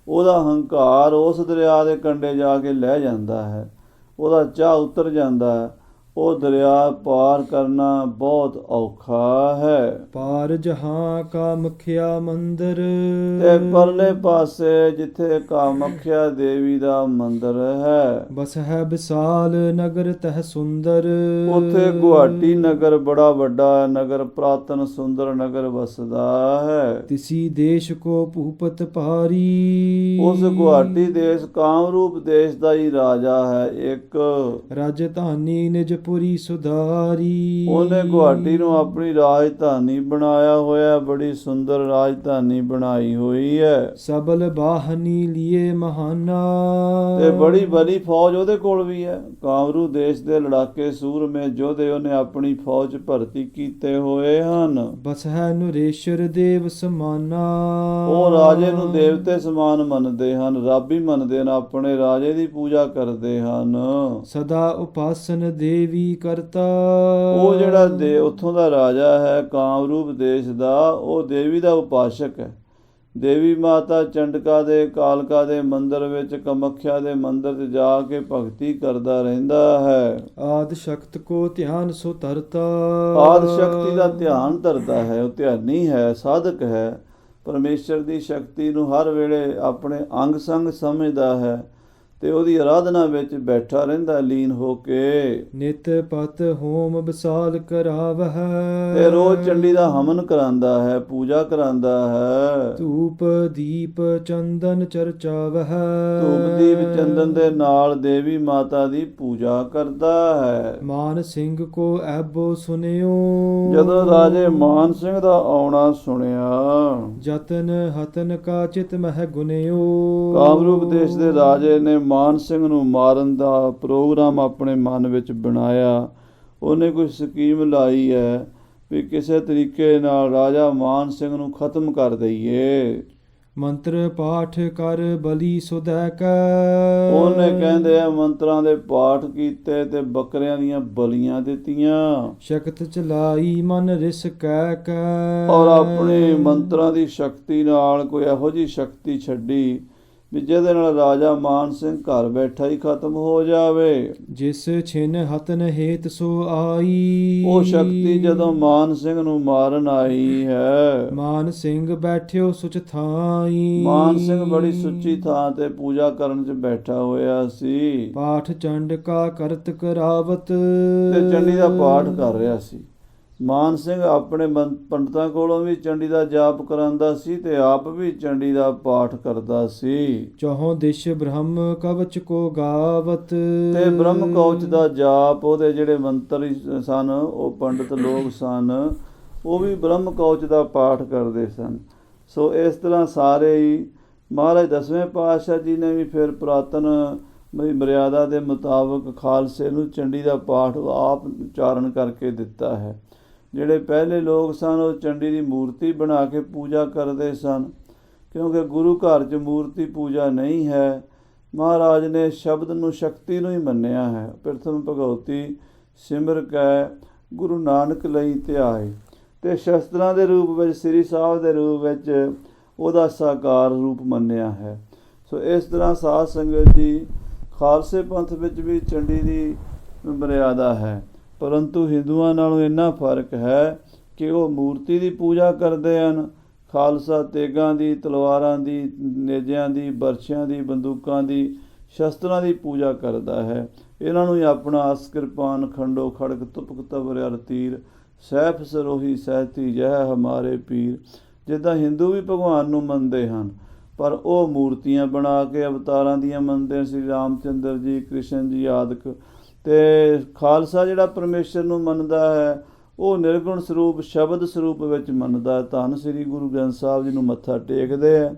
ਉਹਦਾ ਹੰਕਾਰ ਉਸ ਦਰਿਆ ਦੇ ਕੰਢੇ ਜਾ ਕੇ ਲੈ ਜਾਂਦਾ ਹੈ, ਉਹਦਾ ਚਾਹ ਉਤਰ ਜਾਂਦਾ ਹੈ। ਉਹ ਦਰਿਆ ਪਾਰ ਕਰਨਾ ਬਹੁਤ ਔਖਾ ਹੈ। ਪਾਰ ਜਹਾਂ ਕਾਮਖਿਆ ਮੰਦਰ। ਤੇ ਪਰਲੇ ਪਾਸੇ ਜਿੱਥੇ ਕਾਮਖਿਆ ਦੇਵੀ ਦਾ ਮੰਦਰ ਹੈ। ਬਸ ਹੈ ਵਿਸਾਲ ਨਗਰ ਤਹ ਸੁੰਦਰ। ਉੱਥੇ ਗੁਹਾਟੀ ਨਗਰ ਬੜਾ ਵੱਡਾ ਨਗਰ, ਪ੍ਰਾਤਨ ਸੁੰਦਰ ਨਗਰ ਵਸਦਾ ਹੈ। ਤਿਸੀ ਦੇਸ਼ ਕੋ ਭੂਪਤ ਭਾਰੀ। ਉਸ ਗੁਹਾਟੀ ਦੇਸ਼ ਕਾਮਰੂਪ ਦੇਸ਼ ਦਾ ਹੀ ਰਾਜਾ ਹੈ ਇੱਕ। ਰਾਜਧਾਨੀ ਨਿਜ ਪੁਰੀ ਸੁਧਾਰੀ। ਉਹਨੇ ਗੁਹਾਟੀ ਨੂੰ ਆਪਣੀ ਰਾਜਧਾਨੀ ਬਣਾਇਆ ਹੋਇਆ, ਬੜੀ ਸੁੰਦਰ ਰਾਜਧਾਨੀ ਬਣਾਈ ਹੋਈ ਹੈ। ਸਬਲ ਬਾਹਨੀ ਲਿਏ ਮਹਾਨਾ। ਤੇ ਬੜੀ ਬਲੀ ਫੌਜ ਉਹਦੇ ਕੋਲ ਵੀ ਹੈ। ਕਾਮਰੂ ਦੇਸ਼ ਦੇ ਲੜਾਕੇ ਸੂਰਮੇ ਯੋਧੇ ਉਹਨੇ ਆਪਣੀ ਫੌਜ ਭਰਤੀ ਕੀਤੇ ਹੋਏ ਹਨ। ਬਸਹਿ ਨੁਰੇਸ਼ਰ ਦੇਵ ਸਮਾਨਾ। ਉਹ ਰਾਜੇ ਨੂੰ ਦੇਵਤੇ ਸਮਾਨ ਮੰਨਦੇ ਹਨ, ਰੱਬ ਹੀ ਮੰਨਦੇ ਹਨ, ਆਪਣੇ ਰਾਜੇ ਦੀ ਪੂਜਾ ਕਰਦੇ ਹਨ। ਸਦਾ ਉਪਾਸਨ ਦੇਵੀ ਕਰਤਾ। ਉਹ ਜਿਹੜਾ ਉੱਥੋਂ ਦਾ ਰਾਜਾ ਹੈ ਕਾਮਰੂਪ ਦੇਸ਼ ਦਾ, ਉਹ ਦੇਵੀ ਦਾ ਉਪਾਸਕ ਹੈ। ਦੇਵੀ ਮਾਤਾ ਚੰਡਕਾ ਦੇ, ਕਾਲਕਾ ਦੇ ਮੰਦਰ ਵਿੱਚ, ਕਮਖਿਆ ਦੇ ਮੰਦਰ 'ਚ ਜਾ ਕੇ ਭਗਤੀ ਕਰਦਾ ਰਹਿੰਦਾ ਹੈ। ਆਦ ਸ਼ਕਤ ਕੋ ਧਿਆਨ ਸੋ ਧਰਤਾ। ਆਦ ਸ਼ਕਤੀ ਦਾ ਧਿਆਨ ਧਰਦਾ ਹੈ, ਉਹ ਧਿਆਨੀ ਹੈ, ਸਾਧਕ ਹੈ। ਪਰਮੇਸ਼ਰ ਦੀ ਸ਼ਕਤੀ ਨੂੰ ਹਰ ਵੇਲੇ ਆਪਣੇ ਅੰਗ ਸੰਗ ਸਮਝਦਾ ਹੈ ਤੇ ਉਹਦੀ ਆਰਾਧਨਾ ਵਿੱਚ ਬੈਠਾ ਰਹਿੰਦਾ ਲੀਨ ਹੋ ਕੇ। ਨਿਤ ਪਤ ਹੋਮ ਵਿਸਾਲ ਕਰਾਵਹਿ। ਤੇ ਰੋਜ਼ ਚੰਡੀ ਦਾ ਹਵਨ ਕਰਾਂਦਾ ਹੈ, ਪੂਜਾ ਕਰਾਂਦਾ ਹੈ। ਧੂਪ ਦੀਪ ਚੰਦਨ ਚਰਚਾਵਹਿ। ਧੂਪ ਦੀਪ ਚੰਦਨ ਦੇ ਨਾਲ ਦੇਵੀ ਮਾਤਾ ਦੀ ਪੂਜਾ ਕਰਦਾ ਹੈ। ਮਾਨ ਸਿੰਘ ਕੋ ਐਬੋ ਸੁਨਿਓ। ਜਦੋਂ ਰਾਜੇ ਮਾਨ ਸਿੰਘ ਦਾ ਆਉਣਾ ਸੁਣਿਆ, ਜਤਨ ਹਤਨ ਕਾ ਚਿਤ ਮਹਿ ਗੁਨਿਓ। ਕਾਮਰੂਪ ਦੇਸ਼ ਦੇ ਰਾਜੇ ਨੇ ਮਾਨ ਸਿੰਘ ਨੂੰ ਮਾਰਨ ਦਾ ਪ੍ਰੋਗਰਾਮ ਆਪਣੇ ਮਨ ਵਿੱਚ ਬਣਾਇਆ। ਉਹਨੇ ਕੋਈ ਸਕੀਮ ਲਾਈ ਹੈ ਵੀ ਕਿਸੇ ਤਰੀਕੇ ਨਾਲ ਰਾਜਾ ਮਾਨ ਸਿੰਘ ਨੂੰ ਖਤਮ ਕਰ ਦਈਏ। ਮੰਤਰ ਪਾਠ ਕਰ ਬਲੀ ਸੁਦੈ ਕੈ। ਉਹਨੇ ਕਹਿੰਦੇ ਆ ਮੰਤਰਾਂ ਦੇ ਪਾਠ ਕੀਤੇ ਤੇ ਬੱਕਰਿਆਂ ਦੀਆਂ ਬਲੀਆਂ ਦਿੱਤੀਆਂ। ਸ਼ਕਤ ਚਲਾਈ ਮਨ ਰਿਸ ਕੈ ਕੈ। ਔਰ ਆਪਣੇ ਮੰਤਰਾਂ ਦੀ ਸ਼ਕਤੀ ਨਾਲ ਕੋਈ ਇਹੋ ਜਿਹੀ ਸ਼ਕਤੀ ਛੱਡੀ ਵੀ ਜਿਹਦੇ ਨਾਲ ਰਾਜਾ ਮਾਨ ਸਿੰਘ ਘਰ ਬੈਠਾ ਹੀ ਖਤਮ ਹੋ ਜਾਵੇ। ਜਿਸ ਛਿਨ ਹਤਨ ਹੇਤ ਸੋ ਆਈ। ਉਹ ਸ਼ਕਤੀ ਜਦੋਂ ਮਾਨ ਸਿੰਘ ਨੂੰ ਮਾਰਨ ਆਈ ਹੈ, ਮਾਨ ਸਿੰਘ ਬੈਠਿਓ ਸੁਚ ਥਾਈ। ਮਾਨ ਸਿੰਘ ਬੜੀ ਸੁੱਚੀ ਥਾਂ ਤੇ ਪੂਜਾ ਕਰਨ 'ਚ ਬੈਠਾ ਹੋਇਆ ਸੀ। ਪਾਠ ਚੰਡ ਕਾ ਕਰਤ ਕਰਾਵਤ। ਤੇ ਚੰਡੀ ਦਾ ਪਾਠ ਕਰ ਰਿਹਾ ਸੀ। ਮਾਨ ਸਿੰਘ ਆਪਣੇ ਪੰਡਤਾਂ ਕੋਲੋਂ ਵੀ ਚੰਡੀ ਦਾ ਜਾਪ ਕਰਾਂਦਾ ਸੀ ਤੇ ਆਪ ਵੀ ਚੰਡੀ ਦਾ ਪਾਠ ਕਰਦਾ ਸੀ। ਚੌਹਾਂ ਦਿਸ਼ ਬ੍ਰਹਮ ਕਵਚ ਕੋ ਗਾਵਤ। ਤੇ ਬ੍ਰਹਮ ਕਵਚ ਦਾ ਜਾਪ, ਉਹਦੇ ਜਿਹੜੇ ਮੰਤਰ ਸਨ, ਉਹ ਪੰਡਤ ਲੋਕ ਸਨ, ਉਹ ਵੀ ਬ੍ਰਹਮ ਕਵਚ ਦਾ ਪਾਠ ਕਰਦੇ ਸਨ। ਸੋ ਇਸ ਤਰ੍ਹਾਂ ਸਾਰੇ ਹੀ ਮਹਾਰਾਜ ਦਸਵੇਂ ਪਾਤਸ਼ਾਹ ਜੀ ਨੇ ਵੀ ਫਿਰ ਪੁਰਾਤਨ ਮਰਿਆਦਾ ਦੇ ਮੁਤਾਬਕ ਖਾਲਸੇ ਨੂੰ ਚੰਡੀ ਦਾ ਪਾਠ ਆਪ ਉਚਾਰਨ ਕਰਕੇ ਦਿੱਤਾ ਹੈ। ਜਿਹੜੇ ਪਹਿਲੇ ਲੋਕ ਸਨ ਉਹ ਚੰਡੀ ਦੀ ਮੂਰਤੀ ਬਣਾ ਕੇ ਪੂਜਾ ਕਰਦੇ ਸਨ, ਕਿਉਂਕਿ ਗੁਰੂ ਘਰ 'ਚ ਮੂਰਤੀ ਪੂਜਾ ਨਹੀਂ ਹੈ। ਮਹਾਰਾਜ ਨੇ ਸ਼ਬਦ ਨੂੰ, ਸ਼ਕਤੀ ਨੂੰ ਹੀ ਮੰਨਿਆ ਹੈ। ਪ੍ਰਥਮ ਭਗਉਤੀ ਸਿਮਰ ਕੈ ਗੁਰੂ ਨਾਨਕ ਲਈ ਧਿਆਏ। ਤੇ ਸ਼ਸਤਰਾਂ ਦੇ ਰੂਪ ਵਿੱਚ, ਸ੍ਰੀ ਸਾਹਿਬ ਦੇ ਰੂਪ ਵਿੱਚ ਉਹਦਾ ਸਾਕਾਰ ਰੂਪ ਮੰਨਿਆ ਹੈ। ਸੋ ਇਸ ਤਰ੍ਹਾਂ ਸਾਧ ਸੰਗਤ ਜੀ, ਖਾਲਸੇ ਪੰਥ ਵਿੱਚ ਵੀ ਚੰਡੀ ਦੀ ਮਰਿਆਦਾ ਹੈ, ਪਰੰਤੂ ਹਿੰਦੂਆਂ ਨਾਲੋਂ ਇੰਨਾ ਫਰਕ ਹੈ ਕਿ ਉਹ ਮੂਰਤੀ ਦੀ ਪੂਜਾ ਕਰਦੇ ਹਨ। ਖਾਲਸਾ ਤੇਗਾਂ ਦੀ, ਤਲਵਾਰਾਂ ਦੀ, ਨੇਜਿਆਂ ਦੀ, ਬਰਛਿਆਂ ਦੀ, ਬੰਦੂਕਾਂ ਦੀ, ਸ਼ਸਤਰਾਂ ਦੀ ਪੂਜਾ ਕਰਦਾ ਹੈ। ਇਹਨਾਂ ਨੂੰ ਹੀ ਆਪਣਾ ਅਸ ਕਿਰਪਾਨ ਖੰਡੋ ਖੜਗ ਤੁਪਕ ਤਬਰ ਅਰ ਤੀਰ ਸੈਫ ਸਰੋਹੀ ਸਹਿਤੀ ਜਹ ਹਮਾਰੇ ਪੀਰ। ਜਿੱਦਾਂ ਹਿੰਦੂ ਵੀ ਭਗਵਾਨ ਨੂੰ ਮੰਨਦੇ ਹਨ, ਪਰ ਉਹ ਮੂਰਤੀਆਂ ਬਣਾ ਕੇ ਅਵਤਾਰਾਂ ਦੀਆਂ ਮੰਨਦੇ, ਸ੍ਰੀ ਰਾਮ ਚੰਦਰ ਜੀ, ਕ੍ਰਿਸ਼ਨ ਜੀ ਆਦਿਕ। ਤੇ ਖਾਲਸਾ ਜਿਹੜਾ ਪਰਮੇਸ਼ਰ ਨੂੰ ਮੰਨਦਾ ਹੈ, ਉਹ ਨਿਰਗੁਣ ਸਰੂਪ, ਸ਼ਬਦ ਸਰੂਪ ਵਿੱਚ ਮੰਨਦਾ ਹੈ। ਧੰਨ ਸ੍ਰੀ ਗੁਰੂ ਗ੍ਰੰਥ ਸਾਹਿਬ ਜੀ ਨੂੰ ਮੱਥਾ ਟੇਕਦੇ ਹੈ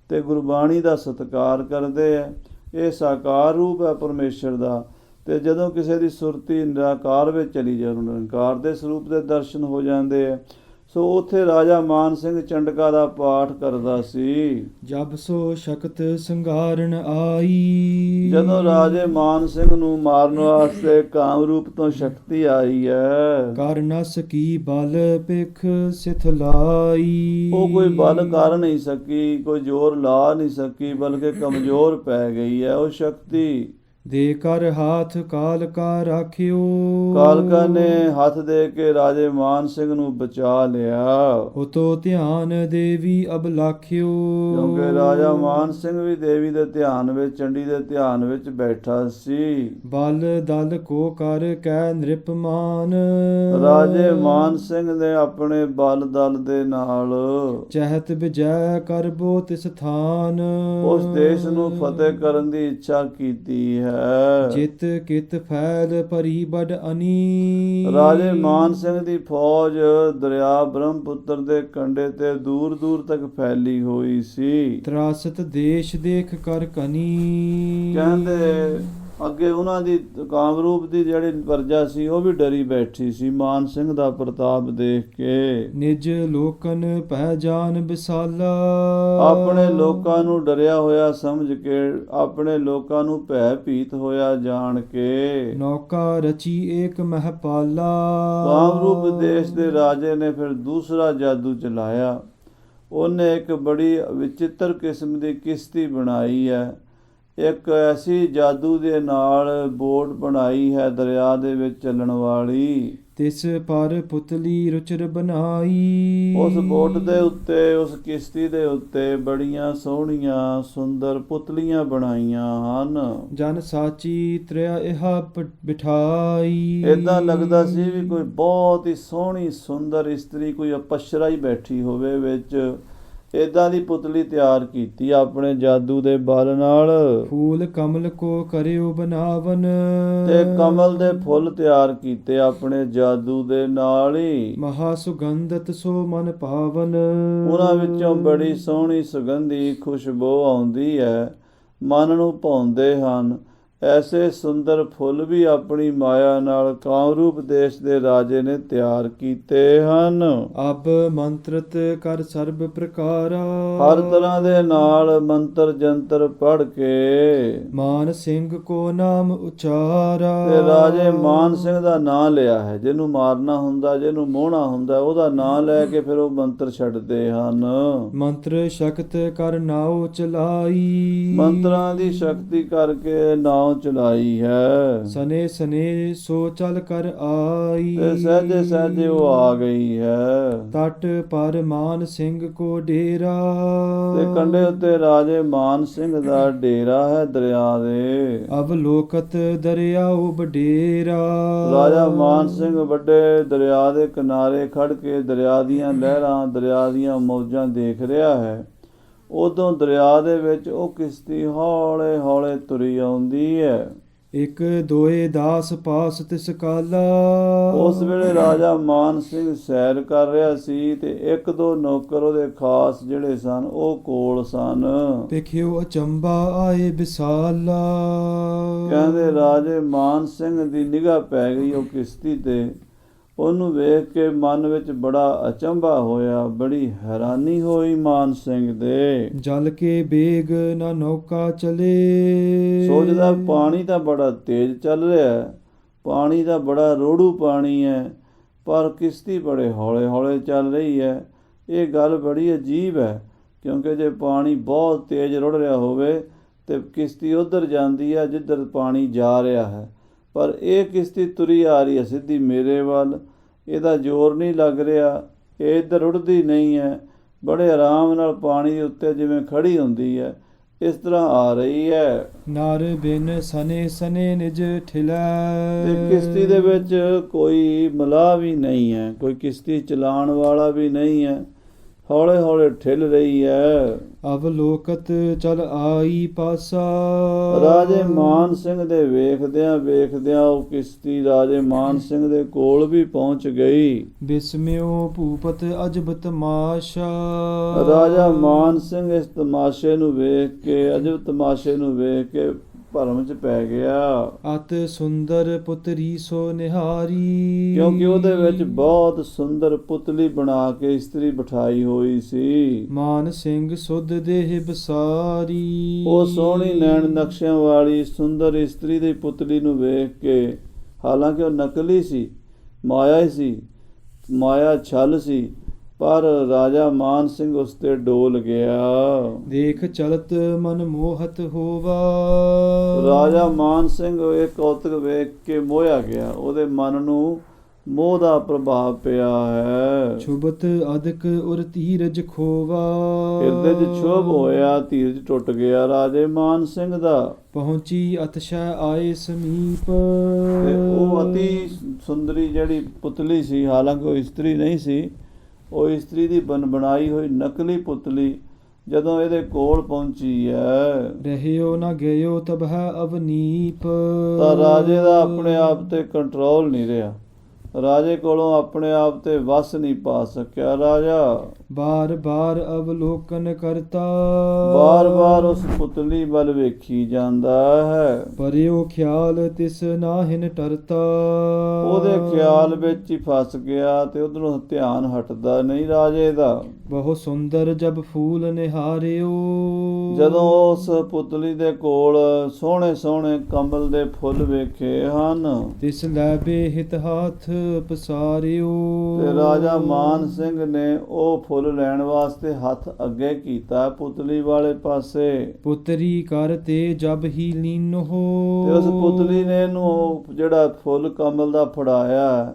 ਤੇ ਗੁਰਬਾਣੀ ਦਾ ਸਤਿਕਾਰ ਕਰਦੇ ਹੈ। ਇਹ ਸਾਕਾਰ ਰੂਪ ਹੈ ਪਰਮੇਸ਼ਰ ਦਾ। ਤੇ ਜਦੋਂ ਕਿਸੇ ਦੀ ਸੁਰਤੀ ਨਿਰਾਕਾਰ ਵਿੱਚ ਚਲੀ ਜਾਏ, ਨਿਰੰਕਾਰ ਦੇ ਸਰੂਪ ਦੇ ਦਰਸ਼ਨ ਹੋ ਜਾਂਦੇ ਹੈ। ਸੋ ਉੱਥੇ ਰਾਜਾ ਮਾਨ ਸਿੰਘ ਚੰਡਕਾ ਦਾ ਪਾਠ ਕਰਦਾ ਸੀ। ਜਬ ਸੋ ਸ਼ਕਤ ਸੰਘਾਰਨ ਆਈ। ਜਦੋਂ ਰਾਜੇ ਮਾਨ ਸਿੰਘ ਨੂੰ ਮਾਰਨ ਵਾਸਤੇ ਕਾਮਰੂਪ ਤੋਂ ਸ਼ਕਤੀ ਆਈ ਹੈ, ਕਰ ਨ ਸਕੀ ਬਲ ਪਿਖ ਸਿਥਲਾਈ। ਉਹ ਕੋਈ ਬਲ ਕਰ ਨਹੀਂ ਸਕੀ, ਕੋਈ ਜ਼ੋਰ ਲਾ ਨਹੀਂ ਸਕੀ, ਬਲਕਿ ਕਮਜ਼ੋਰ ਪੈ ਗਈ ਹੈ ਉਹ ਸ਼ਕਤੀ। ਦੇ ਕਰ ਹਾਥ ਕਾਲਕਾ ਰਾਖਿਓ। ਕਾਲਕਾ ਨੇ ਹੱਥ ਦੇ ਕੇ ਰਾਜੇ ਮਾਨ ਸਿੰਘ ਨੂੰ ਬਚਾ ਲਿਆ। ਉਤੋ ਧਿਆਨ ਦੇਵੀ ਅਬ ਲਾਖਿਓ। ਕਿਉਂਕਿ ਰਾਜਾ ਮਾਨ ਸਿੰਘ ਵੀ ਦੇਵੀ ਦੇ ਧਿਆਨ ਵਿੱਚ, ਚੰਡੀ ਦੇ ਧਿਆਨ ਵਿੱਚ ਬੈਠਾ ਸੀ। ਬਲ ਦਲ ਕੋ ਕਰ ਕੈ ਨਿਰਪਮਾਨ। ਰਾਜੇ ਮਾਨ ਸਿੰਘ ਨੇ ਆਪਣੇ ਬਲ ਦਲ ਦੇ ਨਾਲ ਚਹਿਤ ਵਿਜੈ ਕਰਬੋ ਤਿਸ ਥਾਨ। ਉਸ ਦੇਸ਼ ਨੂੰ ਫਤਿਹ ਕਰਨ ਦੀ ਇੱਛਾ ਕੀਤੀ ਹੈ। ਹੈ। ਜਿਤ ਕਿਤ ਫੈਲ ਭਰੀ ਬੜ ਅਨੀ। ਰਾਜੇ ਮਾਨ ਸਿੰਘ ਦੀ ਫੌਜ ਦਰਿਆ ਬ੍ਰਹਮਪੁੱਤਰ ਦੇ ਕੰਢੇ ਤੇ ਦੂਰ ਦੂਰ ਤੱਕ ਫੈਲੀ ਹੋਈ ਸੀ। ਤਰਾਸਤ ਦੇਸ਼ ਦੇਖ ਕਰ ਕਨੀ। ਕਹਿੰਦੇ ਅੱਗੇ ਉਹਨਾਂ ਦੀ ਕਾਮਰੂਪ ਦੀ ਜਿਹੜੀ ਪਰਜਾ ਸੀ ਉਹ ਵੀ ਡਰੀ ਬੈਠੀ ਸੀ ਮਾਨ ਸਿੰਘ ਦਾ ਪ੍ਰਤਾਪ ਦੇਖ ਕੇ। ਨਿਜ ਲੋਕਨ ਪਹਿ ਜਾਨ ਬਿਸਾਲਾ। ਆਪਣੇ ਲੋਕਾਂ ਨੂੰ ਡਰਿਆ ਹੋਇਆ ਸਮਝ ਕੇ, ਆਪਣੇ ਲੋਕਾਂ ਨੂੰ ਭੈ ਭੀਤ ਹੋਇਆ ਜਾਣ ਕੇ। ਨੌਕਾ ਰਚੀ ਏਕ ਮਹਿਪਾਲਾ। ਕਾਮਰੂਪ ਦੇਸ਼ ਦੇ ਰਾਜੇ ਨੇ ਫਿਰ ਦੂਸਰਾ ਜਾਦੂ ਚਲਾਇਆ। ਉਹਨੇ ਇੱਕ ਬੜੀ ਵਿਚਿੱਤਰ ਕਿਸਮ ਦੀ ਕਿਸ਼ਤੀ ਬਣਾਈ ਹੈ। ਇੱਕ ਐਸੀ ਜਾਦੂ ਦੇ ਨਾਲ ਬੋਟ ਬਣਾਈ ਹੈ ਦਰਿਆ ਦੇ ਵਿੱਚ ਚੱਲਣ ਵਾਲੀ। ਤਿਸ ਪਰ ਪੁਤਲੀ ਰੁਚਰ ਬਣਾਈ। ਉਸ ਬੋਟ ਦੇ ਉੱਤੇ, ਉਸ ਕਿਸ਼ਤੀ ਦੇ ਉੱਤੇ ਬੜੀਆਂ ਸੋਹਣੀਆਂ ਸੁੰਦਰ ਪੁਤਲੀਆਂ ਬਣਾਈਆਂ ਹਨ। ਜਨ ਸਾਚੀ ਤ੍ਰਿਆ ਇਹਾ ਬਿਠਾਈ। ਏਦਾਂ ਲੱਗਦਾ ਸੀ ਵੀ ਕੋਈ ਬਹੁਤ ਹੀ ਸੋਹਣੀ ਸੁੰਦਰ ਇਸਤਰੀ, ਕੋਈ ਅਪਸਰਾ ਹੀ ਬੈਠੀ ਹੋਵੇ ਵਿੱਚ। ਏਦਾਂ ਦੀ ਪੁਤਲੀ ਤਿਆਰ ਕੀਤੀ ਆਪਣੇ ਜਾਦੂ ਦੇ ਬਲ ਨਾਲ। ਫੂਲ ਕਮਲ ਕੋ ਕਰਿਓ ਬਨਾਵਨ। ਤੇ ਕਮਲ ਦੇ ਫੁੱਲ ਤਿਆਰ ਕੀਤੇ ਆਪਣੇ ਜਾਦੂ ਦੇ ਨਾਲ ਹੀ। ਮਹਾ ਸੁਗੰਧਤ ਸੋ ਮਨ ਪਾਵਨ। ਉਹਨਾਂ ਵਿੱਚੋਂ ਬੜੀ ਸੋਹਣੀ ਸੁਗੰਧੀ ਖੁਸ਼ਬੂ ਆਉਂਦੀ ਹੈ, ਮਨ ਨੂੰ ਭਾਉਂਦੇ ਹਨ। ਐਸੇ ਸੁੰਦਰ ਫੁੱਲ ਵੀ ਆਪਣੀ ਮਾਇਆ ਨਾਲ ਕਾਮਰੂਪ ਦੇਸ਼ ਦੇ ਰਾਜੇ ਨੇ ਤਿਆਰ ਕੀਤੇ ਹਨ। ਅਬ ਮੰਤਰਤ ਕਰ ਸਰਬ ਪ੍ਰਕਾਰਾ। ਹਰ ਤਰ੍ਹਾਂ ਦੇ ਨਾਲ ਮੰਤਰ ਜੰਤਰ ਪੜ੍ਹ ਕੇ ਮਾਨ ਸਿੰਘ ਕੋ ਨਾਮ ਉਚਾਰਾ। ਤੇ ਰਾਜੇ ਮਾਨ ਸਿੰਘ ਦਾ ਨਾਂ ਲਿਆ ਹੈ। ਜਿਹਨੂੰ ਮਾਰਨਾ ਹੁੰਦਾ, ਜਿਹਨੂੰ ਮੋਹਣਾ ਹੁੰਦਾ, ਉਹਦਾ ਨਾਂ ਲੈ ਕੇ ਫਿਰ ਉਹ ਮੰਤਰ ਛੱਡਦੇ ਹਨ। ਮੰਤਰ ਸ਼ਕਤ ਕਰ ਨਾਉ ਚਲਾਈ। ਮੰਤਰਾਂ ਦੀ ਸ਼ਕਤੀ ਕਰਕੇ ਨਾਉ ਚਲਾਈ ਹੈ। ਸਨੇ ਸਨੇ ਸੋ ਚਲ ਕਰ ਆਈ। ਤੇ ਸਹਿਜੇ ਸਹਿਜੇ ਉਹ ਆ ਗਈ ਹੈ। ਤਟ ਪਰ ਮਾਨ ਸਿੰਘ ਕੋ ਡੇਰਾ। ਤੇ ਕੰਢੇ ਉੱਤੇ ਰਾਜੇ ਮਾਨ ਸਿੰਘ ਦਾ ਡੇਰਾ ਹੈ ਦਰਿਆ ਦੇ। ਅਵਲੋਕਤ ਦਰਿਆਉ ਬਡੇਰਾ। ਰਾਜਾ ਮਾਨ ਸਿੰਘ ਵੱਡੇ ਦਰਿਆ ਦੇ ਕਿਨਾਰੇ ਖੜ ਕੇ ਦਰਿਆ ਦੀਆਂ ਲਹਿਰਾਂ, ਦਰਿਆ ਦੀਆਂ ਮੌਜਾਂ ਦੇਖ ਰਿਹਾ ਹੈ। ਉਦੋਂ ਦਰਿਆ ਦੇ ਵਿੱਚ ਉਹ ਕਿਸ਼ਤੀ ਹੌਲੇ ਹੌਲੇ ਤੁਰੀ ਆਉਂਦੀ ਹੈ। ਇੱਕ ਦੋਏ ਦਾਸ ਪਾਸ ਤਿਸ ਕਾਲਾ। ਉਸ ਵੇਲੇ ਰਾਜਾ ਮਾਨ ਸਿੰਘ ਸੈਰ ਕਰ ਰਿਹਾ ਸੀ ਤੇ ਇੱਕ ਦੋ ਨੌਕਰ ਉਹਦੇ ਖਾਸ ਜਿਹੜੇ ਸਨ ਉਹ ਕੋਲ ਸਨ। ਦੇਖਿਓ ਅਚੰਬਾ ਆਏ ਬਿਸਾਲਾ। ਕਹਿੰਦੇ ਰਾਜੇ ਮਾਨ ਸਿੰਘ ਦੀ ਨਿਗਾਹ ਪੈ ਗਈ ਉਹ ਕਿਸ਼ਤੀ ਤੇ। ਉਹਨੂੰ ਵੇਖ ਕੇ ਮਨ ਵਿੱਚ ਬੜਾ ਅਚੰਭਾ ਹੋਇਆ, ਬੜੀ ਹੈਰਾਨੀ ਹੋਈ ਮਾਨ ਸਿੰਘ ਦੇ। ਜਲ ਕੇ ਬੇਗ ਨਾ ਨੌਕਾ ਚਲੇ। ਸੋਚਦਾ ਪਾਣੀ ਤਾਂ ਬੜਾ ਤੇਜ਼ ਚੱਲ ਰਿਹਾ ਹੈ, ਪਾਣੀ ਦਾ ਬੜਾ ਰੋੜੂ ਪਾਣੀ ਹੈ, ਪਰ ਕਿਸ਼ਤੀ ਬੜੇ ਹੌਲੇ ਹੌਲੇ ਚੱਲ ਰਹੀ ਹੈ। ਇਹ ਗੱਲ ਬੜੀ ਅਜੀਬ ਹੈ, ਕਿਉਂਕਿ ਜੇ ਪਾਣੀ ਬਹੁਤ ਤੇਜ਼ ਰੁੜ ਰਿਹਾ ਹੋਵੇ ਤੇ ਕਿਸ਼ਤੀ ਉੱਧਰ ਜਾਂਦੀ ਹੈ ਜਿੱਧਰ ਪਾਣੀ ਜਾ ਰਿਹਾ ਹੈ, ਪਰ ਇਹ ਕਿਸ਼ਤੀ ਤੁਰੀ ਆ ਰਹੀ ਹੈ ਸਿੱਧੀ ਮੇਰੇ ਵੱਲ। ਇਹਦਾ ਜ਼ੋਰ ਨਹੀਂ ਲੱਗ ਰਿਹਾ, ਇਹ ਇੱਧਰ ਉੱਡਦੀ ਨਹੀਂ ਹੈ, ਬੜੇ ਆਰਾਮ ਨਾਲ ਪਾਣੀ ਦੇ ਉੱਤੇ ਜਿਵੇਂ ਖੜੀ ਹੁੰਦੀ ਹੈ ਇਸ ਤਰ੍ਹਾਂ ਆ ਰਹੀ ਹੈ। ਨਰ ਬਿਨ ਸਨੇ ਸਨੇ ਨਿਜ ਠਿਲੈ। ਤੇ ਕਿਸ਼ਤੀ ਦੇ ਵਿੱਚ ਕੋਈ ਮਲਾਹ ਵੀ ਨਹੀਂ ਹੈ, ਕੋਈ ਕਿਸ਼ਤੀ ਚਲਾਉਣ ਵਾਲਾ ਵੀ ਨਹੀਂ ਹੈ, ਹੌਲੇ ਹੌਲੇ ਠਿਲ ਰਹੀ ਹੈ। ਅਵਲੋਕਤ ਚਲ ਆਈ ਪਾਸਾ। ਰਾਜੇ ਮਾਨ ਸਿੰਘ ਦੇ ਵੇਖਦਿਆਂ ਵੇਖਦਿਆਂ ਉਹ ਕਿਸ਼ਤੀ ਰਾਜੇ ਮਾਨ ਸਿੰਘ ਦੇ ਕੋਲ ਵੀ ਪਹੁੰਚ ਗਈ। ਬਿਸਮਿਓ ਭੂਪਤ ਅਜਬ ਤਮਾਸ਼ਾ। ਰਾਜਾ ਮਾਨ ਸਿੰਘ ਇਸ ਤਮਾਸ਼ੇ ਨੂੰ ਵੇਖ ਕੇ, ਅਜਬ ਤਮਾਸ਼ੇ ਨੂੰ ਵੇਖ ਕੇ ਭਰਮ ਚ ਪੈ ਗਿਆ। ਅਤ ਸੁੰਦਰ ਪੁੱਤਰੀ ਸੋ ਨਿਹਾਰੀ। ਕਿਉਂਕਿ ਉਹਦੇ ਵਿੱਚ ਬਹੁਤ ਸੁੰਦਰ ਪੁਤਲੀ ਬਣਾ ਕੇ ਇਸਤਰੀ ਬਿਠਾਈ ਹੋਈ ਸੀ। ਮਾਨ ਸਿੰਘ ਸੁਧ ਦੇਹ ਬਸਾਰੀ। ਉਹ ਸੋਹਣੀ ਨੈਣ ਨਕਸ਼ਿਆਂ ਵਾਲੀ ਸੁੰਦਰ ਇਸਤਰੀ ਦੀ ਪੁਤਲੀ ਨੂੰ ਵੇਖ ਕੇ, ਹਾਲਾਂਕਿ ਉਹ ਨਕਲੀ ਸੀ, ਮਾਇਆ ਹੀ ਸੀ, ਮਾਇਆ ਛਲ ਸੀ, ਪਰ ਰਾਜਾ ਮਾਨ ਸਿੰਘ ਉਸ ਤੇ ਡੋਲ ਗਿਆ। ਦੇਖ ਚਲਤ ਮਨ ਮੋਹਤ ਹੋਵਾ। ਰਾਜਾ ਮਾਨ ਸਿੰਘ ਇਹ ਕੌਤਕ ਵੇਖ ਕੇ ਮੋਹਿਆ ਗਿਆ, ਉਹਦੇ ਮਨ ਨੂੰ ਮੋਹ ਦਾ ਪ੍ਰਭਾਵ ਪਿਆ ਹੈ। ਛੁਬਤ ਅਦਕ ਉਰ ਧੀਰਜ ਖੋਵਾ। ਹਿਰਦੇ 'ਚ ਛੋਭ ਹੋਇਆ, ਧੀਰਜ ਟੁੱਟ ਗਿਆ ਰਾਜੇ ਮਾਨ ਸਿੰਘ ਦਾ। ਪਹੁੰਚੀ ਅਤਸ਼ੈ ਆਏ ਸਮੀਪ। ਤੇ ਉਹ ਅਤੀ ਸੁੰਦਰੀ ਜਿਹੜੀ ਪੁਤਲੀ ਸੀ, ਹਾਲਾਂਕਿ ਉਹ ਇਸਤਰੀ ਨਹੀਂ ਸੀ, ਉਹ ਇਸਤਰੀ ਦੀ ਬਣਾਈ ਹੋਈ ਨਕਲੀ ਪੁਤਲੀ ਜਦੋਂ ਇਹਦੇ ਕੋਲ ਪਹੁੰਚੀ ਹੈ ਰਹਿਓ ਨਾ ਗਇਓ ਤਬਹਿ ਅਵਨੀਪ। ਤਾਂ ਰਾਜੇ ਦਾ ਆਪਣੇ ਆਪ ਤੇ ਕੰਟਰੋਲ ਨਹੀਂ ਰਿਹਾ, ਰਾਜੇ ਕੋਲੋਂ ਆਪਣੇ ਆਪ ਤੇ ਵਸ ਨਹੀਂ ਪਾ ਸਕਿਆ। ਰਾਜਾ ਬਾਰ ਬਾਰ ਅਵਲੋਕਨ ਕਰਤਾ, ਬਾਰ-ਬਾਰ ਉਸ ਪੁਤਲੀ ਵੱਲ ਵੇਖੀ ਜਾਂਦਾ ਹੈ। ਪਰਿਓ ਖਿਆਲ ਤਿਸ ਨਾਹਿਨ ਟਰਤਾ। ਉਹਦੇ ਖਿਆਲ ਵਿੱਚ ਹੀ ਫਸ ਗਿਆ ਤੇ ਉਧਰੋਂ ਧਿਆਨ ਹਟਦਾ ਨਹੀਂ ਰਾਜੇ ਦਾ। ਬਹੁ ਸੁੰਦਰ ਜਬ ਫੂਲ ਨਿਹਾਰਿਓ। ਜਦੋਂ ਉਸ ਪੁਤਲੀ ਦੇ ਕੋਲ ਸੋਹਣੇ ਸੋਹਣੇ ਕਮਲ ਦੇ ਫੁੱਲ ਵੇਖੇ ਹਨ ਤਿਸ ਲੈ ਬੇਹਿਤ ਹਾਥ ਪਸਾਰਿਓ। ਤੇ ਰਾਜਾ ਮਾਨ ਸਿੰਘ ਨੇ ਉਹ ਫੁੱਲ ਲੈਣ ਵਾਸਤੇ ਹੱਥ ਅੱਗੇ ਕੀਤਾ ਪੁਤਲੀ ਵਾਲੇ ਪਾਸੇ। ਪੁੱਤਰੀ ਕਰ ਤੇ ਜਬ ਹੀ ਲੀਨੋ। ਤੇ ਉਸ ਪੁਤਲੀ ਨੇ ਇਹਨੂੰ ਉਹ ਜਿਹੜਾ ਫੁੱਲ ਕਮਲ ਦਾ ਫੜਾਇਆ,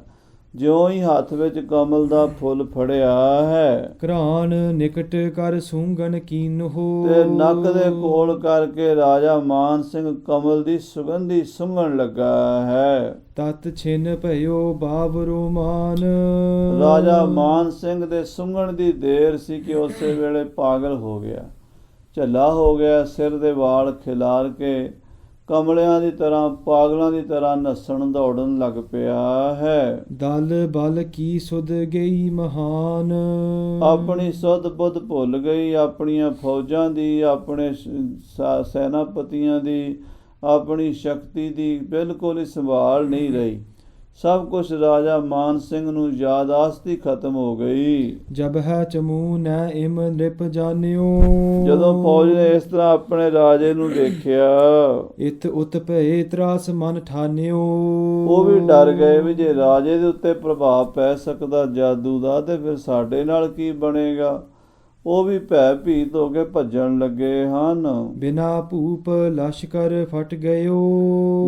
ਜਿਉਂ ਹੀ ਹੱਥ ਵਿੱਚ ਕਮਲ ਦਾ ਫੁੱਲ ਫੜਿਆ ਹੈ ਘਰਾਣ ਨਿਕਟ ਕਰ ਸੂੰਗਣ ਕੀਨੋ। ਤੇ ਨੱਕ ਦੇ ਕੋਲ ਕਰਕੇ ਰਾਜਾ ਮਾਨ ਸਿੰਘ ਕਮਲ ਦੀ ਸੁਗੰਧੀ ਸੁੰਘਣ ਲੱਗਾ ਹੈ। ਤਤ ਛਿਨ ਭਇਓ ਬਾਬਰੋ ਮਾਨ। ਰਾਜਾ ਮਾਨ ਸਿੰਘ ਦੇ ਸੁੰਘਣ ਦੀ ਦੇਰ ਸੀ ਕਿ ਉਸੇ ਵੇਲੇ ਪਾਗਲ ਹੋ ਗਿਆ, ਝੱਲਾ ਹੋ ਗਿਆ। ਸਿਰ ਦੇ ਵਾਲ ਖਿਲਾਰ ਕੇ ਕਮਲਿਆਂ ਦੀ ਤਰ੍ਹਾਂ ਪਾਗਲਾਂ ਦੀ ਤਰ੍ਹਾਂ ਨੱਸਣ ਦੌੜਨ ਲੱਗ ਪਿਆ ਹੈ। ਦਲ ਬਲ ਕੀ ਸੁਧ ਗਈ ਮਹਾਨ। ਆਪਣੀ ਸੁਧ ਬੁੱਧ ਭੁੱਲ ਗਈ, ਆਪਣੀਆਂ ਫੌਜਾਂ ਦੀ, ਆਪਣੇ ਸੈਨਾਪਤੀਆਂ ਦੀ, ਆਪਣੀ ਸ਼ਕਤੀ ਦੀ ਬਿਲਕੁਲ ਹੀ ਸੰਭਾਲ ਨਹੀਂ ਰਹੀ। ਸਭ ਕੁਝ ਰਾਜਾ ਮਾਨ ਸਿੰਘ ਨੂੰ ਯਾਦਾਸ਼ਤੀ ਖਤਮ ਹੋ ਗਈ। ਜਬ ਹੈ ਚਮੂ ਨੈ ਇਮ ਨਿਪ ਜਾਣਿਓ। ਜਦੋਂ ਫੌਜ ਨੇ ਇਸ ਤਰ੍ਹਾਂ ਆਪਣੇ ਰਾਜੇ ਨੂੰ ਦੇਖਿਆ ਇਤ ਉਤ ਭਏ ਤਰਾਸ ਮਨ ਠਾਨਿਓ। ਉਹ ਵੀ ਡਰ ਗਏ ਵੀ ਜੇ ਰਾਜੇ ਦੇ ਉੱਤੇ ਪ੍ਰਭਾਵ ਪੈ ਸਕਦਾ ਜਾਦੂ ਦਾ ਤੇ ਫਿਰ ਸਾਡੇ ਨਾਲ ਕੀ ਬਣੇਗਾ। ਉਹ ਵੀ ਭੈ ਭੀਤ ਹੋ ਕੇ ਭੱਜਣ ਲੱਗੇ ਹਨ। ਬਿਨਾ ਭੂਪ ਲਸ਼ਕਰ ਫਟ ਗਇਓ।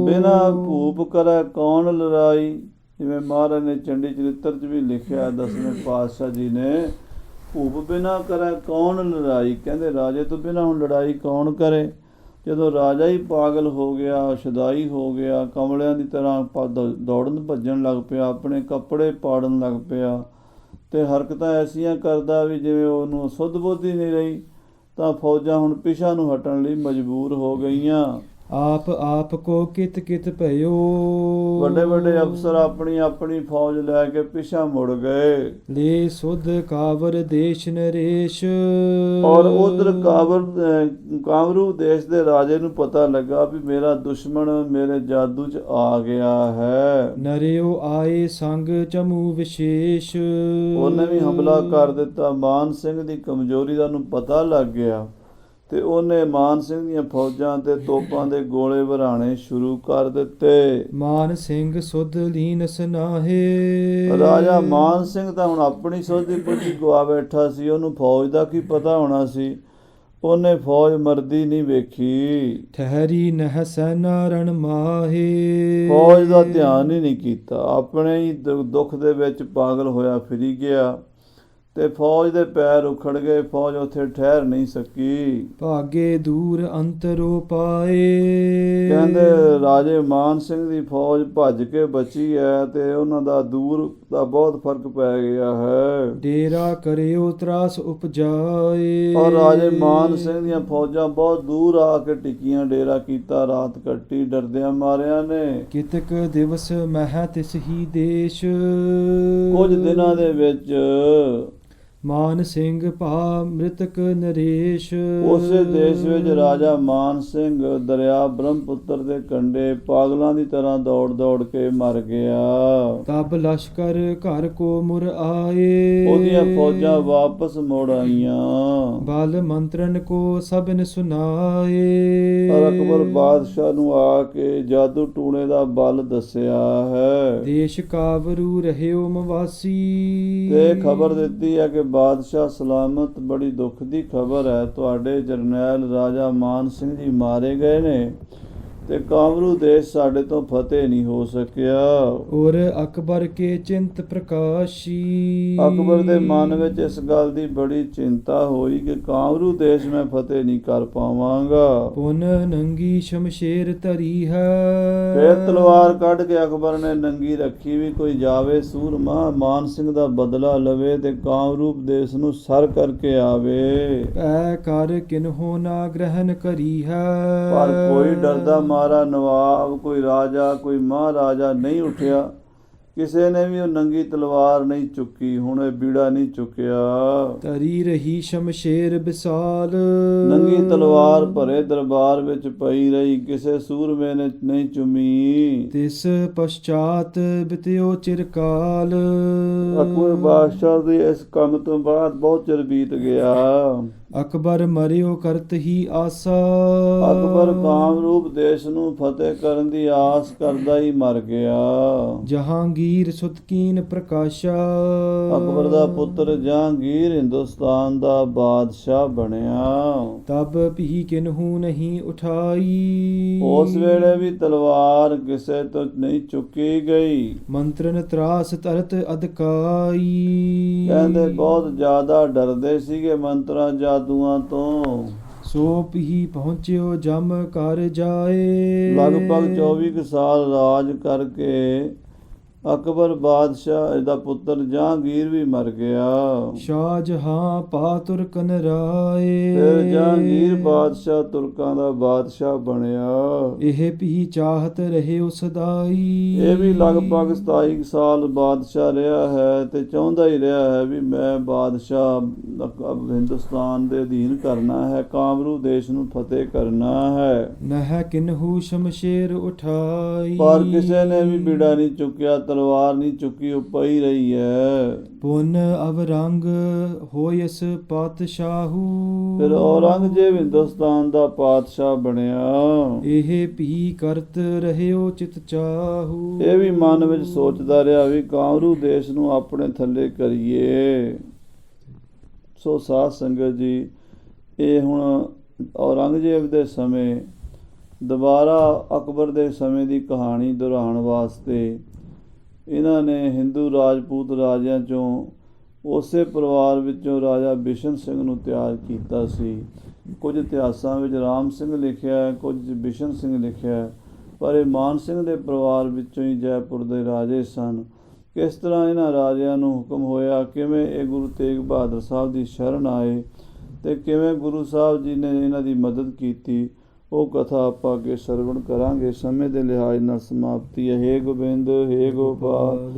ਬਿਨਾ ਭੂਪ ਕਰੈ ਕੌਣ ਲੜਾਈ, ਜਿਵੇਂ ਮਹਾਰਾਜ ਨੇ ਚੰਡੀ ਚਰਿੱਤਰ 'ਚ ਵੀ ਲਿਖਿਆ 10ਵੇਂ ਪਾਤਸ਼ਾਹ ਜੀ ਨੇ, ਭੂਪ ਬਿਨਾ ਕਰੈ ਕੌਣ ਲੜਾਈ। ਕਹਿੰਦੇ ਰਾਜੇ ਤੋਂ ਬਿਨਾ ਹੁਣ ਲੜਾਈ ਕੌਣ ਕਰੇ। ਜਦੋਂ ਰਾਜਾ ਹੀ ਪਾਗਲ ਹੋ ਗਿਆ, ਸ਼ੁਦਾਈ ਹੋ ਗਿਆ, ਕਮਲਿਆਂ ਦੀ ਤਰ੍ਹਾਂ ਦੌੜਨ ਭੱਜਣ ਲੱਗ ਪਿਆ, ਆਪਣੇ ਕੱਪੜੇ ਪਾੜਨ ਲੱਗ ਪਿਆ ਤੇ ਹਰਕਤਾਂ ਐਸੀਆਂ ਕਰਦਾ ਵੀ ਜਿਵੇਂ ਉਹਨੂੰ ਸੁੱਧ ਬੁੱਧ ਹੀ ਨਹੀਂ ਰਹੀ, ਤਾਂ ਫੌਜਾਂ ਹੁਣ ਪਿਛਾ ਨੂੰ ਹਟਣ ਲਈ ਮਜਬੂਰ ਹੋ ਗਈਆਂ। ਆਪ ਆਪ ਕੋ ਕਿਤ ਕਿਤ ਭਇਓ। ਵੱਡੇ ਵੱਡੇ ਅਫਸਰ ਆਪਣੀ ਆਪਣੀ ਫੌਜ ਲੈ ਕੇ ਪਿਛਾ ਮੁੜ ਗਏ। ਲੈ ਸੁਧ ਕਾਵਰ ਦੇਸ਼ ਨਰੇਸ਼। ਔਰ ਉਧਰ ਕਾਮਰੂ ਦੇਸ਼ ਦੇ ਰਾਜੇ ਨੂੰ ਪਤਾ ਲੱਗਾ ਵੀ ਮੇਰਾ ਦੁਸ਼ਮਣ ਮੇਰੇ ਜਾਦੂ 'ਚ ਆ ਗਿਆ ਹੈ। ਨਰਿਓ ਆਏ ਸੰਗ ਚਮੂ ਵਿਸ਼ੇਸ਼। ਉਹਨੇ ਵੀ ਹਮਲਾ ਕਰ ਦਿੱਤਾ। ਮਾਨ ਸਿੰਘ ਦੀ ਕਮਜ਼ੋਰੀ ਦਾ ਉਹਨੂੰ ਪਤਾ ਲੱਗ ਗਿਆ ਤੇ ਉਹਨੇ ਮਾਨ ਸਿੰਘ ਦੀਆਂ ਫੌਜਾਂ ਤੇ ਤੋਪਾਂ ਦੇ ਗੋਲੇ ਵਰਾਣੇ ਸ਼ੁਰੂ ਕਰ ਦਿੱਤੇ। ਮਾਨ ਸਿੰਘ ਸੁਧ ਲੀਨ ਸਨਾਹੇ। ਰਾਜਾ ਮਾਨ ਸਿੰਘ ਤਾਂ ਹੁਣ ਆਪਣੀ ਸੋਝੀ ਪੁੱਛੀ ਗਵਾ ਬੈਠਾ ਸੀ, ਉਹਨੂੰ ਫੌਜ ਦਾ ਕੀ ਪਤਾ ਹੋਣਾ ਸੀ। ਉਹਨੇ ਫੌਜ ਮਰਦੀ ਨਹੀਂ ਵੇਖੀ। ਠਹਿਰੀ ਨਹਿ ਸੈਨਾ ਰਣ ਮਾਹੇ। ਫੌਜ ਦਾ ਧਿਆਨ ਹੀ ਨਹੀਂ ਕੀਤਾ, ਆਪਣੇ ਹੀ ਦੁੱਖ ਦੇ ਵਿੱਚ ਪਾਗਲ ਹੋਇਆ ਫਿਰੀ ਗਿਆ ਤੇ ਫੌਜ ਦੇ ਪੈਰ ਉਖੜ ਗਏ। ਫੌਜ ਉੱਥੇ ਠਹਿਰ ਨਹੀਂ ਸਕੀ। ਭਾਗੇ ਦੂਰ ਅੰਤਰੋ ਪਾਏ। ਕਹਿੰਦੇ ਰਾਜੇ ਮਾਨ ਸਿੰਘ ਦੀ ਫੌਜ ਭੱਜ ਕੇ ਬਚੀ ਹੈ ਤੇ ਉਹਨਾਂ ਦਾ ਦੂਰ ਦਾ ਬਹੁਤ ਫਰਕ ਪੈ ਗਿਆ ਹੈ। ਡੇਰਾ ਕਰਿਓ ਤਰਾਸ ਉਪਜਾਏ। ਔਰ ਰਾਜੇ ਮਾਨ ਸਿੰਘ ਦੀਆਂ ਫੌਜਾਂ ਬਹੁਤ ਦੂਰ ਆ ਕੇ ਟਿਕੀਆਂ, ਡੇਰਾ ਕੀਤਾ, ਰਾਤ ਕੱਟੀ ਡਰਦਿਆਂ ਮਾਰਿਆਂ ਨੇ। ਕਿਤਕ ਦਿਵਸ ਮਹਿ ਤਿਸ ਹੀ ਦੇਸ਼। ਕੁਝ ਦਿਨਾਂ ਦੇ ਵਿੱਚ ਮਾਨ ਸਿੰਘ ਭਾ ਮ੍ਰਿਤਕ ਨਰੇਸ਼। ਉਸੇ ਦੇਸ਼ ਵਿੱਚ ਰਾਜਾ ਮਾਨ ਸਿੰਘ ਦਰਿਆ ਬ੍ਰਹਮਪੁੱਤਰ ਦੇ ਕੰਢੇ ਪਾਗਲਾਂ ਦੀ ਤਰ੍ਹਾਂ ਦੌੜ ਦੌੜ ਕੇ ਮਰ ਗਿਆ। ਤਬ ਲਸ਼ਕਰ ਘਰ ਕੋ ਮੁਰ ਆਏ। ਉਹਦੀਆਂ ਫੌਜਾਂ ਵਾਪਸ ਮੁੜ ਆਈਆਂ। ਬਲ ਮੰਤਰਨ ਕੋ ਸਭਨ ਸੁਨਾਏ। ਔਰ ਅਕਬਰ ਬਾਦਸ਼ਾਹ ਨੂੰ ਆ ਕੇ ਜਾਦੂ ਟੂਣੇ ਦਾ ਬਲ ਦੱਸਿਆ ਹੈ। ਦੇਸ਼ ਕਾਵਰੂ ਰਹਿਓ ਮਵਾਸੀ। ਤੇ ਖਬਰ ਦਿੱਤੀ ਹੈ ਕਿ ਬਾਦਸ਼ਾਹ ਸਲਾਮਤ। ਬੜੀ ਦੁੱਖ ਦੀ ਖਬਰ ਹੈ, ਤੁਹਾਡੇ ਜਰਨੈਲ ਰਾਜਾ ਮਾਨ ਸਿੰਘ ਜੀ ਮਾਰੇ ਗਏ ਨੇ ਤੇ ਕਾਮਰੂ ਦੇਸ਼ ਸਾਡੇ ਤੋਂ ਫਤਿਹ ਨਹੀਂ ਹੋ ਸਕਿਆ। ਔਰ ਅਕਬਰ ਕੇ ਚਿੰਤ ਪ੍ਰਕਾਸ਼ੀ। ਅਕਬਰ ਦੇ ਮਨ ਵਿੱਚ ਇਸ ਗੱਲ ਦੀ ਬੜੀ ਚਿੰਤਾ ਹੋਈ ਕਿ ਕਾਮਰੂ ਦੇਸ਼ ਮੈਂ ਫਤਿਹ ਨਹੀਂ ਕਰ ਪਾਵਾਂਗਾ। ਪੁਨ ਨੰਗੀ ਸ਼ਮਸ਼ੇਰ ਧਰੀ ਹੈ। ਫਿਰ ਤਲਵਾਰ ਕੱਢ ਕੇ ਅਕਬਰ ਨੇ ਨੰਗੀ ਰੱਖੀ ਵੀ ਕੋਈ ਜਾਵੇ ਸੂਰਮਾ ਮਾਨ ਸਿੰਘ ਦਾ ਬਦਲਾ ਲਵੇ ਤੇ ਕਾਮਰੂਪ ਦੇਸ਼ ਨੂੰ ਸਰ ਕਰਕੇ ਆਵੇ। ਪੈ ਕਰ ਕਿਨਹੋ ਨਾ ਗ੍ਰਹਿਣ ਕਰੀ ਹੈ। ਪਰ ਕੋਈ ਡਰਦਾ ਮਾਰਾ ਨਵਾਬ, ਕੋਈ ਰਾਜਾ, ਕੋਈ ਮਹਾਰਾਜਾ ਨਹੀਂ ਉੱਠਿਆ। ਕਿਸੇ ਨੇ ਵੀ ਉਹ ਨੰਗੀ ਤਲਵਾਰ ਨਹੀਂ ਚੁੱਕੀ। ਹੁਣ ਇਹ ਬੀੜਾ ਨਹੀਂ ਚੁੱਕਿਆ। ਧਰੀ ਰਹੀ ਸ਼ਮਸ਼ੇਰ ਵਿਸਾਲ। ਨੰਗੀ ਤਲਵਾਰ ਭਰੇ ਦਰਬਾਰ ਵਿੱਚ ਪਈ ਰਹੀ। ਕਿਸੇ ਸੂਰਮੇ ਨੇ ਨਹੀਂ ਚੁੰਮੀ। ਤਿਸ ਪਸ਼ਚਾਤ ਬਿਤਿਓ ਚਿਰਕਾਲ। ਅਕਬਰ ਬਾਦਸ਼ਾਹ ਦੇ ਇਸ ਕੰਮ ਤੋਂ ਬਾਅਦ ਬਹੁਤ ਚਿਰ ਬੀਤ ਗਿਆ। ਅਕਬਰ ਮਰਿਓ ਕਰਤ ਹੀ ਆਸਾ। ਅਕਬਰ ਕਾਮਰੂਪ ਦੇਸ਼ ਨੂੰ ਫਤਿਹ ਕਰਨ ਦੀ ਆਸ ਕਰਦਾ ਹੀ ਮਰ ਗਿਆ। ਜਹਾਂਗੀਰ ਸੁਤਕੀਨ ਪ੍ਰਕਾਸ਼ਾ। ਅਕਬਰ ਦਾ ਪੁੱਤਰ ਜਹਾਂਗੀਰ ਹਿੰਦੁਸਤਾਨ ਦਾ ਬਾਦਸ਼ਾਹ ਬਣਿਆ। ਤਬ ਭੀ ਕਿਨਹੂ ਨਹੀਂ ਉਠਾਈ। ਉਸ ਵੇਲੇ ਵੀ ਤਲਵਾਰ ਕਿਸੇ ਤੋਂ ਨਹੀਂ ਚੁੱਕੀ ਗਈ। ਮੰਤਰਨ ਤਰਾਸ ਤਰਤ ਅਦਕਾਈ। ਕਹਿੰਦੇ ਬਹੁਤ ਜ਼ਿਆਦਾ ਡਰਦੇ ਸੀਗੇ ਮੰਤਰਾਂ ਜਾਦੂਆਂ ਤੋਂ। ਸੋ ਭੀ ਪਹੁੰਚਿਓ ਜਮ ਕਰ ਜਾਏ। ਲਗਭਗ 24 ਕੁ ਸਾਲ ਰਾਜ ਕਰਕੇ ਅਕਬਰ ਬਾਦਸ਼ਾਹ ਦਾ ਪੁੱਤਰ ਜਹਾਂਗੀਰ ਵੀ ਮਰ ਗਿਆ। ਸ਼ਾਹਜਹਾਂ ਪਾ ਤੁਰਕਨ ਰਾਏ। ਫਿਰ ਜਹਾਂਗੀਰ ਬਾਦਸ਼ਾਹ ਤੁਰਕਾਂ ਦਾ ਬਾਦਸ਼ਾਹ ਬਣਿਆ। ਇਹ ਵੀ ਚਾਹਤ ਰਹੇ ਸਦਾਈ। ਇਹ ਵੀ ਲਗਭਗ 27 ਸਾਲ ਬਾਦਸ਼ਾਹ ਰਿਹਾ ਹੈ ਤੇ ਚਾਹੁੰਦਾ ਹੀ ਰਿਹਾ ਹੈ ਵੀ ਮੈਂ ਬਾਦਸ਼ਾਹ ਹਿੰਦੁਸਤਾਨ ਦੇ ਅਧੀਨ ਕਰਨਾ ਹੈ, ਕਾਮਰੂ ਦੇਸ਼ ਨੂੰ ਫਤਿਹ ਕਰਨਾ ਹੈ। ਨਹਿ ਕਿਨਹੂ ਸ਼ਮਸ਼ੇਰ ਉਠਾਈ। ਪਰ ਕਿਸੇ ਨੇ ਵੀ ਬੀੜਾ ਨਹੀਂ ਚੁੱਕਿਆ, ਤਲਵਾਰ ਨਹੀਂ ਚੁੱਕੀ, ਉਹ ਪਈ ਰਹੀ ਹੈ। ਪੁਨ ਅਵਰੰਗ ਹੋਇਸ ਪਾਤਸ਼ਾਹੂ। ਫਿਰ ਔਰੰਗਜ਼ੇਬ ਹਿੰਦੁਸਤਾਨ ਦਾ ਪਾਤਸ਼ਾਹ ਬਣਿਆ। ਇਹ ਵੀ ਕਰਤ ਰਹਿਓ ਚਿਤ ਚਾਹੂ। ਇਹ ਵੀ ਮਨ ਵਿੱਚ ਸੋਚਦਾ ਰਿਹਾ ਵੀ ਕਾਮਰੂ ਦੇਸ਼ ਨੂੰ ਆਪਣੇ ਥੱਲੇ ਕਰੀਏ। ਸੋ ਸਾਧ ਸੰਗਤ ਜੀ, ਇਹ ਹੁਣ ਔਰੰਗਜ਼ੇਬ ਦੇ ਸਮੇਂ ਦੁਬਾਰਾ ਅਕਬਰ ਦੇ ਸਮੇਂ ਦੀ ਕਹਾਣੀ ਦੁਹਰਾਉਣ ਵਾਸਤੇ ਇਹਨਾਂ ਨੇ ਹਿੰਦੂ ਰਾਜਪੂਤ ਰਾਜਿਆਂ ਚੋਂ ਉਸੇ ਪਰਿਵਾਰ ਵਿੱਚੋਂ ਰਾਜਾ ਬਿਸ਼ਨ ਸਿੰਘ ਨੂੰ ਤਿਆਰ ਕੀਤਾ ਸੀ। ਕੁਝ ਇਤਿਹਾਸਾਂ ਵਿੱਚ ਰਾਮ ਸਿੰਘ ਲਿਖਿਆ ਹੈ, ਕੁਝ ਬਿਸ਼ਨ ਸਿੰਘ ਲਿਖਿਆ ਹੈ, ਪਰ ਇਹ ਮਾਨ ਸਿੰਘ ਦੇ ਪਰਿਵਾਰ ਵਿੱਚੋਂ ਹੀ ਜੈਪੁਰ ਦੇ ਰਾਜੇ ਸਨ। ਕਿਸ ਤਰ੍ਹਾਂ ਇਹਨਾਂ ਰਾਜਿਆਂ ਨੂੰ ਹੁਕਮ ਹੋਇਆ, ਕਿਵੇਂ ਇਹ ਗੁਰੂ ਤੇਗ ਬਹਾਦਰ ਸਾਹਿਬ ਦੀ ਸ਼ਰਨ ਆਏ ਤੇ ਕਿਵੇਂ ਗੁਰੂ ਸਾਹਿਬ ਜੀ ਨੇ ਇਹਨਾਂ ਦੀ ਮਦਦ ਕੀਤੀ, ਉਹ ਕਥਾ ਆਪਾਂ ਅੱਗੇ ਸਰਵਣ ਕਰਾਂਗੇ। ਸਮੇਂ ਦੇ ਲਿਹਾਜ਼ ਨਾਲ ਸਮਾਪਤੀ ਹੈ। ਹੇ ਗੋਬਿੰਦ, ਹੇ ਗੋਪਾਲ।